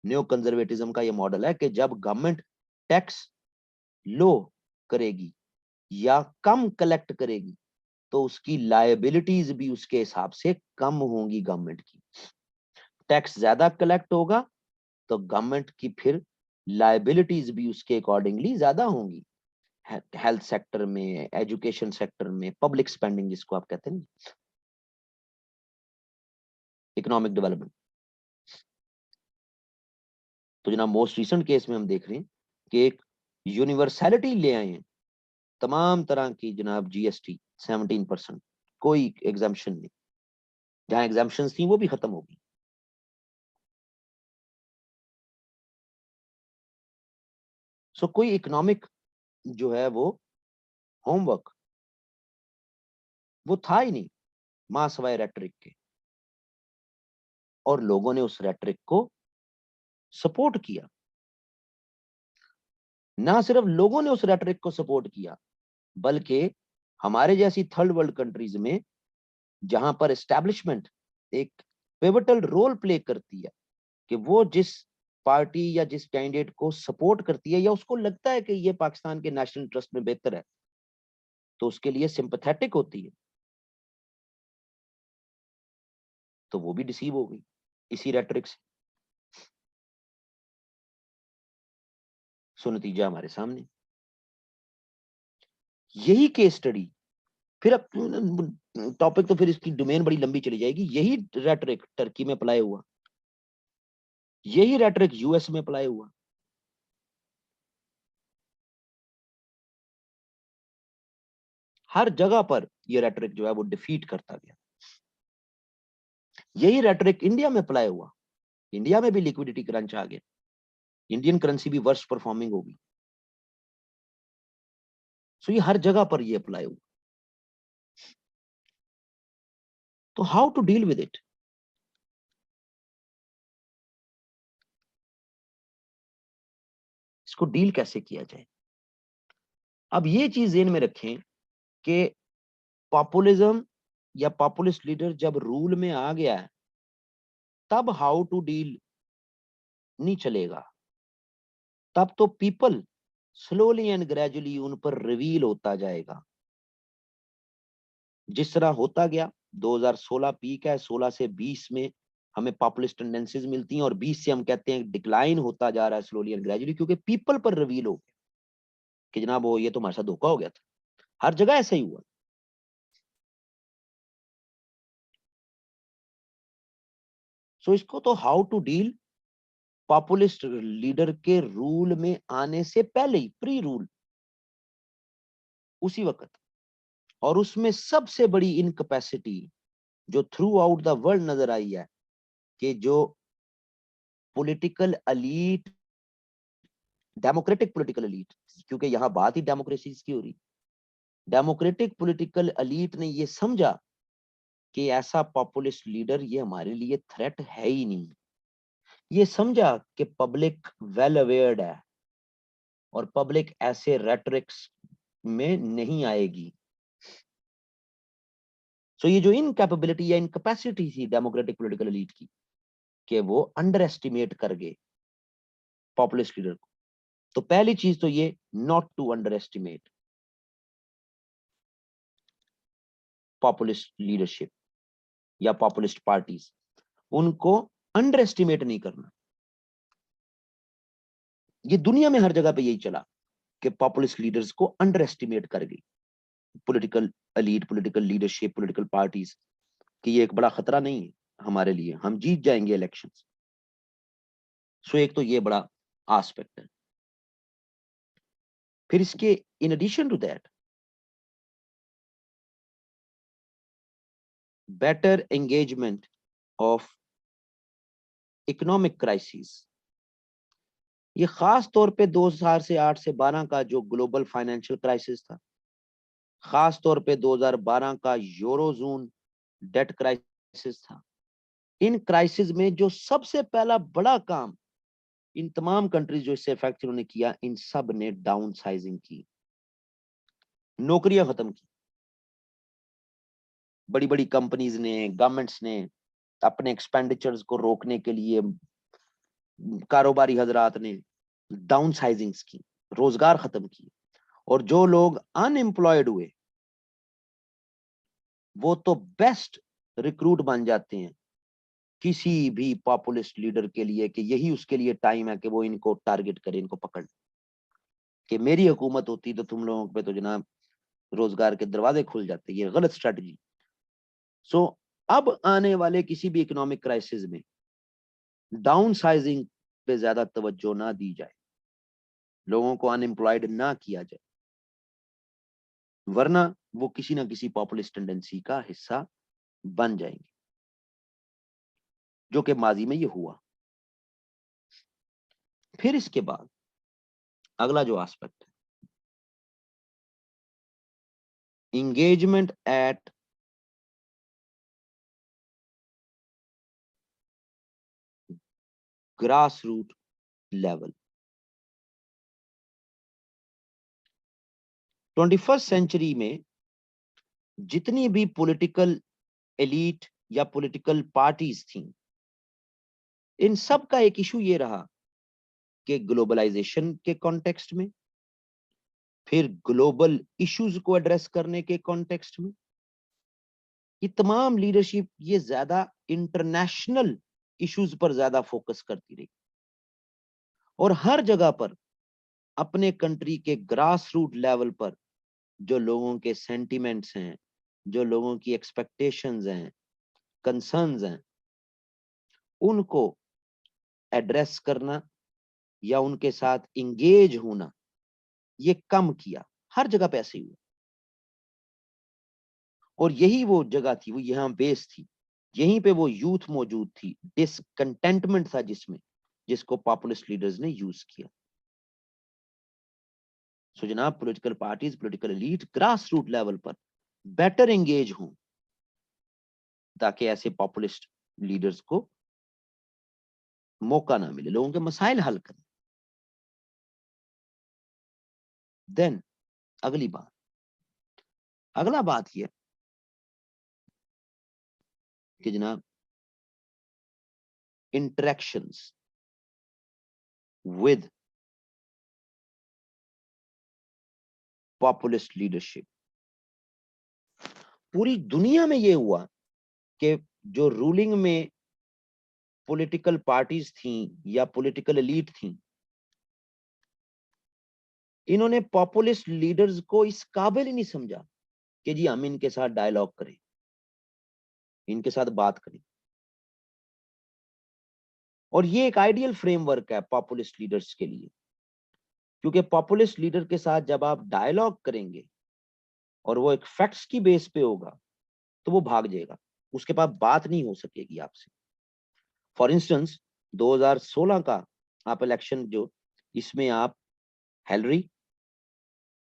[SPEAKER 1] न्यो कंजर्वेटिज्म का ये मॉडल है कि जब गवर्नमेंट टैक्स लो करेगी या कम कलेक्ट करेगी तो उसकी लायबिलिटीज भी उसके हिसाब से कम होंगी गवर्नमेंट की। टैक्स ज्यादा कलेक्ट होगा तो गवर्नमेंट की फिर लायबिलिटीज भी उसके अकॉर्डिंगली ज्यादा होंगी। हेल्थ सेक्टर में, एजुकेशन सेक्टर में, पब्लिक स्पेंडिंग जिसको आप कहते हैं, इकोनॉमिक डेवलपमेंट। तो जनाब मोस्ट रिसेंट केस में हम देख रहे हैं कि एक यूनिवर्सैलिटी ले आए हैं, तमाम तरह की जनाब जीएसटी 17%, कोई एग्जाम्पशन नहीं, जहां एग्जाम्पशन थी वो भी खत्म होगी। सो कोई इकोनॉमिक जो है वो होमवर्क वो था ही नहीं मां सवाए रेटरिक के, और लोगों ने उस रेटरिक को सपोर्ट किया। ना सिर्फ लोगों ने उस रेटरिक को सपोर्ट किया, बल्कि हमारे जैसी थर्ड वर्ल्ड कंट्रीज में, जहां पर एस्टैब्लिशमेंट एक पिवटल रोल प्ले करती है कि वो जिस पार्टी या जिस कैंडिडेट को सपोर्ट करती है या उसको लगता है कि ये पाकिस्तान के नेशनल इंटरेस्ट में बेहतर है, तो उसके लिए सिंपैथेटिक होती है, तो वो भी डिसीव हो गई इसी रेटरिक से। सो नतीजा हमारे सामने, यही केस स्टडी। फिर अब टॉपिक तो फिर इसकी डोमेन बड़ी लंबी चली जाएगी। यही रेटरिक टर्की में अप्लाई हुआ, यही रेटरिक यूएस में अप्लाई हुआ। हर जगह पर ये रेटरिक जो है वो डिफीट करता गया। यही रेटरिक इंडिया में अप्लाई हुआ, इंडिया में भी लिक्विडिटी क्रंच आ गया, इंडियन करेंसी भी वर्स्ट परफॉर्मिंग होगी। सो ये हर जगह पर ये अप्लाई हुआ। तो how to deal with it? इसको डील कैसे किया जाए? अब ये चीज ध्यान में रखें कि पॉपुलिज्म या पॉपुलिस्ट लीडर जब रूल में आ गया है, तब हाउ टू डील नहीं चलेगा। तब तो पीपल स्लोली एंड ग्रेजुअली उन पर रिवील होता जाएगा, जिस तरह होता गया। 2016 पीक है, 16 से 20 में हमें पॉपुलिस्ट टेंडेंसीज मिलती हैं, और 20 से हम कहते हैं डिक्लाइन होता जा रहा है स्लोली एंड ग्रेजुअली, क्योंकि पीपल पर रिवील हो गया कि जनाब वो ये तो हमारे साथ धोखा हो गया था। हर जगह ऐसा ही हुआ। सो इसको तो how to deal populist leader के रूल में आने से पहले ही, प्री रूल, उसी वक्त। और उसमें सबसे बड़ी इनकैपेसिटी जो थ्रू आउट द वर्ल्ड नजर आई है कि जो political elite, democratic political elite, क्योंकि यहां बात ही डेमोक्रेसी की हो रही, डेमोक्रेटिक पॉलिटिकल एलीट ने ये समझा कि ऐसा पॉपुलिस्ट लीडर ये हमारे लिए थ्रेट है ही नहीं। ये समझा कि पब्लिक वेल अवेयर्ड है और पब्लिक ऐसे रेटरिक्स में नहीं आएगी। सो ये जो इनकैपेबिलिटी या इनकैपेसिटी थी डेमोक्रेटिक पॉलिटिकल एलीट की, कि वो अंडर एस्टिमेट कर गए पॉपुलिस्ट लीडर को। तो पहली चीज तो ये, not to underestimate populist leadership या पॉपुलिस्ट पार्टीज, उनको अंडर एस्टिमेट नहीं करना। ये दुनिया में हर जगह पे यही चला कि पॉपुलिस्ट लीडर्स को अंडर एस्टिमेट कर गई political elite, political leadership, political parties, कि ये एक बड़ा खतरा नहीं है हमारे लिए, हम जीत जाएंगे इलेक्शंस। सो एक तो ये बड़ा एस्पेक्ट है। फिर इसके in addition to that, better engagement of economic crisis. ये खास तौर पे 2008 से 12 का जो ग्लोबल फाइनेंशियल क्राइसिस था, खास तौर पे 2012 का यूरोजोन डेट क्राइसिस था। इन क्राइसिस में जो सबसे पहला बड़ा काम इन तमाम कंट्रीज जो इससे इफेक्ट उन्होंने किया, इन सब ने डाउन साइजिंग की, नौकरियां खत्म की। बड़ी बड़ी कंपनीज ने, गवर्नमेंट्स ने अपने एक्सपेंडिचर्स को रोकने के लिए, कारोबारी हजरात ने डाउन साइजिंग्स की, रोजगार खत्म किए। और जो लोग अनएम्प्लॉयड हुए वो तो बेस्ट रिक्रूट बन जाते हैं किसी भी पॉपुलिस्ट लीडर के लिए, कि यही उसके लिए टाइम है कि वो इनको टारगेट करे, इनको पकड़, कि मेरी हुकूमत होती तो तुम लोगों पे तो जनाब रोजगार के दरवाजे खुल जाते। ये गलत स्ट्रेटजी। सो अब आने वाले किसी भी इकोनॉमिक क्राइसिस में डाउन साइजिंग पे ज्यादा तवज्जो ना दी जाए, लोगों को अनएम्प्लॉयड ना किया जाए, वरना वो किसी ना किसी पॉपुलिस्ट टेंडेंसी का हिस्सा बन जाएंगे, जो कि माजी में ये हुआ। फिर इसके बाद अगला जो एस्पेक्ट है, engagement at grass root level. 21st century में जितनी भी पॉलिटिकल एलीट या पॉलिटिकल पार्टीज थी, इन सब का एक इशू ये रहा कि ग्लोबलाइजेशन के कॉन्टेक्स्ट में, फिर ग्लोबल इश्यूज को एड्रेस करने के कॉन्टेक्स्ट में, ये तमाम लीडरशिप ये ज्यादा इंटरनेशनल इश्यूज पर ज्यादा फोकस करती रही और हर जगह पर अपने कंट्री के ग्रास रूट लेवल पर जो लोगों के सेंटिमेंट्स हैं, जो लोगों की एक्सपेक्टेशंस हैं, कंसर्न्स हैं, उनको एड्रेस करना या उनके साथ इंगेज होना ये कम किया। हर जगह पे ऐसे ही हुआ और यही वो जगह थी, वो यहाँ बेस थी, यहीं पे वो यूथ मौजूद थी, डिसकंटेंटमेंट था जिसमें, जिसको पॉपुलिस्ट लीडर्स ने यूज किया। सो जनाब, political parties, political elite grass root level पर बेटर एंगेज हों ताकि ऐसे पॉपुलिस्ट लीडर्स को मौका ना मिले लोगों के मसाइल हल करने। देन अगली बात, अगला बात यह कि जनाब इंटरेक्शंस विद पॉपुलिस्ट लीडरशिप। पूरी दुनिया में यह हुआ कि जो रूलिंग में पॉलिटिकल पार्टीज थी या पॉलिटिकल एलीट थी, इन्होंने पॉपुलिस्ट लीडर्स को इस काबिल ही नहीं समझा कि जी हम इनके साथ डायलॉग करें, इनके साथ बात करें। और ये एक आइडियल फ्रेमवर्क है पॉपुलिस्ट लीडर्स के लिए, क्योंकि पॉपुलिस्ट लीडर के साथ जब आप डायलॉग करेंगे और वो एक फैक्ट्स की बेस पे होगा तो वो भाग जाएगा, उसके पास बात नहीं हो सकेगी आपसे। फॉर इंस्टेंस 2016 का आप इलेक्शन जो, इसमें आप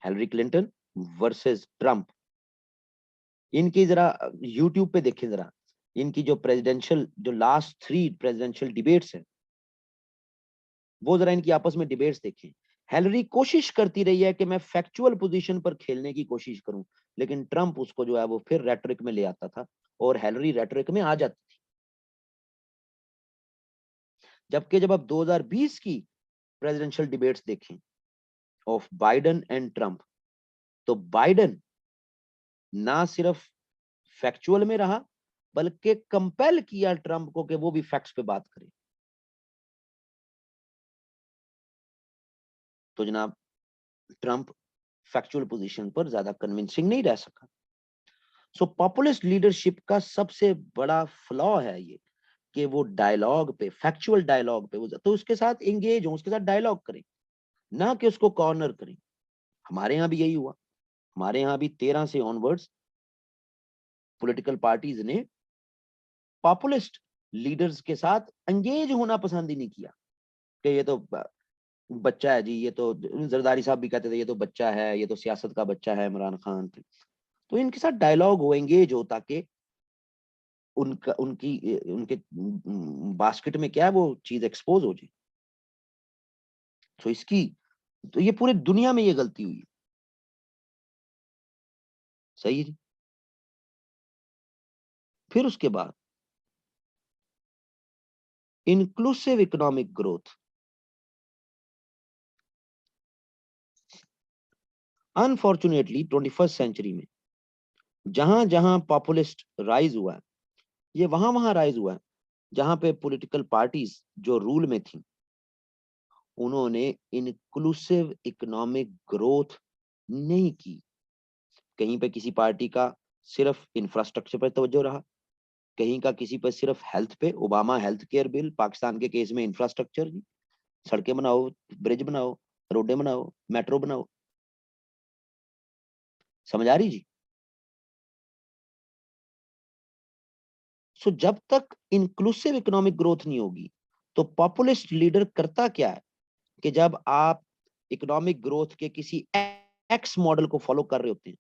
[SPEAKER 1] हेलरी क्लिंटन वर्सेस ट्रंप, इनकी जरा यूट्यूब पे देखें, जरा इनकी जो प्रेसिडेंशियल, जो लास्ट 3 प्रेसिडेंशियल डिबेट्स हैं, वो जरा इनकी आपस में डिबेट्स देखें। हेलरी कोशिश करती रही है कि मैं फैक्चुअल पोजीशन पर खेलने की कोशिश करूं, लेकिन ट्रंप उसको जो है वो फिर रेटरिक में ले आता था और हेलरी रेटरिक में आ जाती थी। जबकि जब आप 2020 की प्रेसिडेंशियल डिबेट्स देखें ऑफ बाइडेन एंड ट्रंप, तो बाइडेन ना सिर्फ फैक्चुअल में रहा बल्कि कंपेल किया ट्रंप को कि वो भी फैक्ट्स पे बात करे। तो जनाब ट्रंप फैक्चुअल पोजीशन पर ज्यादा कन्विंसिंग नहीं रह सका। सो पॉपुलिस्ट लीडरशिप का सबसे बड़ा फ्लॉ है ये कि वो डायलॉग पे, फैक्चुअल डायलॉग पे, तो उसके साथ एंगेज हो, उसके साथ डायलॉग करें, ना कि उसको कॉर्नर करें। हमारे यहाँ भी यही हुआ। हमारे यहाँ भी 13 से ऑनवर्ड्स पॉलिटिकल पार्टीज ने पॉपुलिस्ट लीडर्स के साथ एंगेज होना पसंद ही नहीं किया कि ये तो बच्चा है जी, ये तो जरदारी साहब भी कहते थे ये तो बच्चा है, ये तो सियासत का बच्चा है इमरान खान। तो इनके साथ डायलॉग हो, एंगेज हो, ताकि उनका उनकी उनके बास्केट में क्या है वो चीज एक्सपोज हो जाए। तो इसकी, तो ये पूरे दुनिया में ये गलती हुई है। सही है जी। फिर उसके बाद inclusive economic growth. Unfortunately 21st century में जहां जहां पॉपुलिस्ट राइज हुआ है, ये वहां वहां राइज हुआ है जहां पे पॉलिटिकल पार्टीज जो रूल में थी, उन्होंने इंक्लूसिव इकोनॉमिक ग्रोथ नहीं की। कहीं पे किसी पार्टी का सिर्फ इंफ्रास्ट्रक्चर पर तवज्जो रहा, कहीं का किसी पर सिर्फ हेल्थ पे, Obama health care bill, Pakistan के केस में इंफ्रास्ट्रक्चर जी, सड़कें बनाओ, ब्रिज बनाओ, रोडें बनाओ, मेट्रो बनाओ। समझ आ रही जी? सो जब तक इंक्लूसिव इकोनॉमिक ग्रोथ नहीं होगी, तो पॉपुलिस्ट लीडर करता क्या है कि जब आप इकोनॉमिक ग्रोथ के किसी एक्स मॉडल को फॉलो कर रहे होते हैं,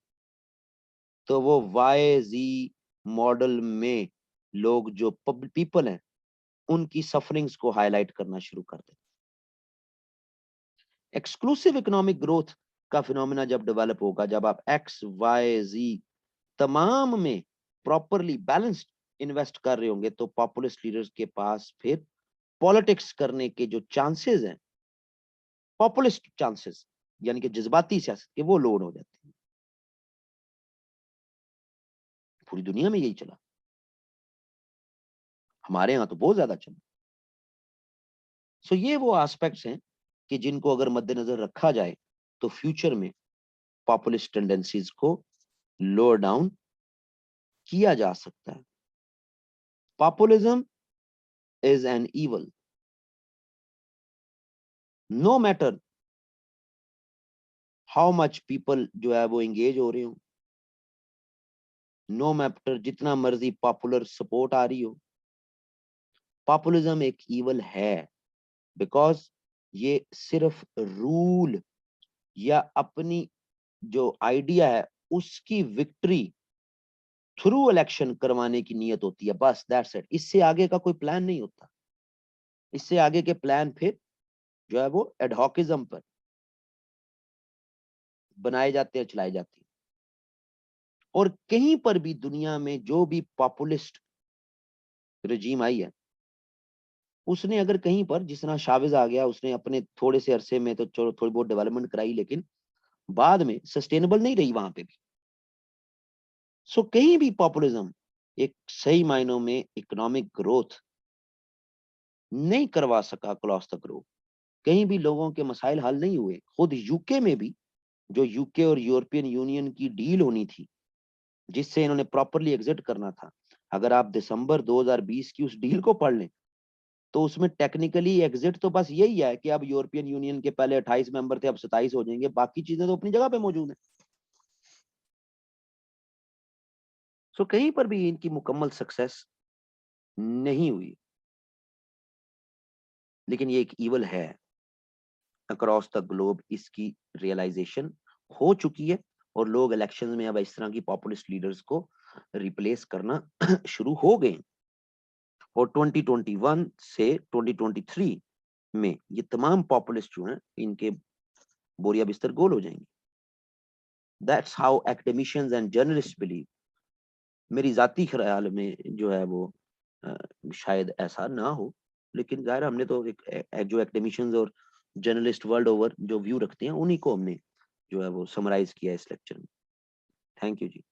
[SPEAKER 1] तो वो वाई जी मॉडल में लोग जो पीपल हैं उनकी सफरिंग्स को हाईलाइट करना शुरू कर देते हैं। एक्सक्लूसिव इकोनॉमिक ग्रोथ का फिनोमेना जब डेवलप होगा, जब आप एक्स वाई जी तमाम में प्रॉपरली बैलेंस्ड इन्वेस्ट कर रहे होंगे, तो पॉपुलिस्ट लीडर्स के पास फिर पॉलिटिक्स करने के जो चांसेस हैं, पॉपुलिस्ट चांसेस यानी कि जज्बाती सियासत के, वो लोड हो जाते हैं। पूरी दुनिया में यही चला, हमारे यहाँ तो बहुत ज्यादा चला। सो ये वो एस्पेक्ट्स हैं कि जिनको अगर मद्देनजर रखा जाए तो फ्यूचर में पॉपुलिस्ट टेंडेंसीज को लोअर डाउन किया जा सकता है। Populism is an evil, no matter how much people जो है वो एंगेज हो रहे हो, नो मैटर जितना मर्जी पॉपुलर सपोर्ट आ रही हो, पॉपुलिज्म एक इवल है। बिकॉज ये सिर्फ रूल या अपनी जो आइडिया है उसकी विक्ट्री थ्रू इलेक्शन करवाने की नीयत होती है, बस दैट्स इट। इससे आगे का कोई प्लान नहीं होता। इससे आगे के प्लान फिर जो है वो एडहॉकिज्म पर बनाए जाते हैं, चलाए जाते हैं। और कहीं पर भी दुनिया में जो भी पॉपुलिस्ट रजीम आई है, उसने अगर कहीं पर, जिस तरह शावेज आ गया, उसने अपने थोड़े से अरसे में तो चलो थोड़ी बहुत डेवलपमेंट कराई, लेकिन बाद में सस्टेनेबल नहीं रही वहां पे भी। सो कहीं भी पॉपुलिज्म एक सही मायनों में इकोनॉमिक ग्रोथ नहीं करवा सका अक्रॉस द ग्लोब। कहीं भी लोगों के मसाइल हल नहीं हुए। खुद यूके में भी, जो यूके और यूरोपियन यूनियन की डील होनी थी, जिससे इन्होंने प्रॉपरली एग्जिट करना था, अगर आप दिसंबर 2020 की उस डील को पढ़ लें, तो उसमें टेक्निकली एग्जिट तो बस यही है कि अब यूरोपियन यूनियन के पहले 28 मेंबर थे, अब 27 हो जाएंगे, बाकी चीजें तो अपनी जगह पे मौजूद है। सो कहीं पर भी इनकी मुकम्मल सक्सेस नहीं हुई, लेकिन ये एक ईवल है अक्रॉस द ग्लोब। इसकी रियलाइजेशन हो चुकी है और लोग इलेक्शन में अब इस तरह की पॉपुलिस्ट लीडर्स को रिप्लेस करना शुरू हो गए। और 2021 से 2023 में ये तमाम पॉपुलिस्ट जो हैं, इनके बोरिया बिस्तर गोल हो जाएंगे। That's how academicians and journalist believe. मेरी जाती ख्याल में जो है वो अ, शायद ऐसा ना हो, लेकिन जाहिर है हमने तो जो एकेडमिशियंस और जर्नलिस्ट वर्ल्ड ओवर जो व्यू रखते हैं, उन्हीं को हमने जो है वो समराइज किया इस लेक्चर में। Thank you ji.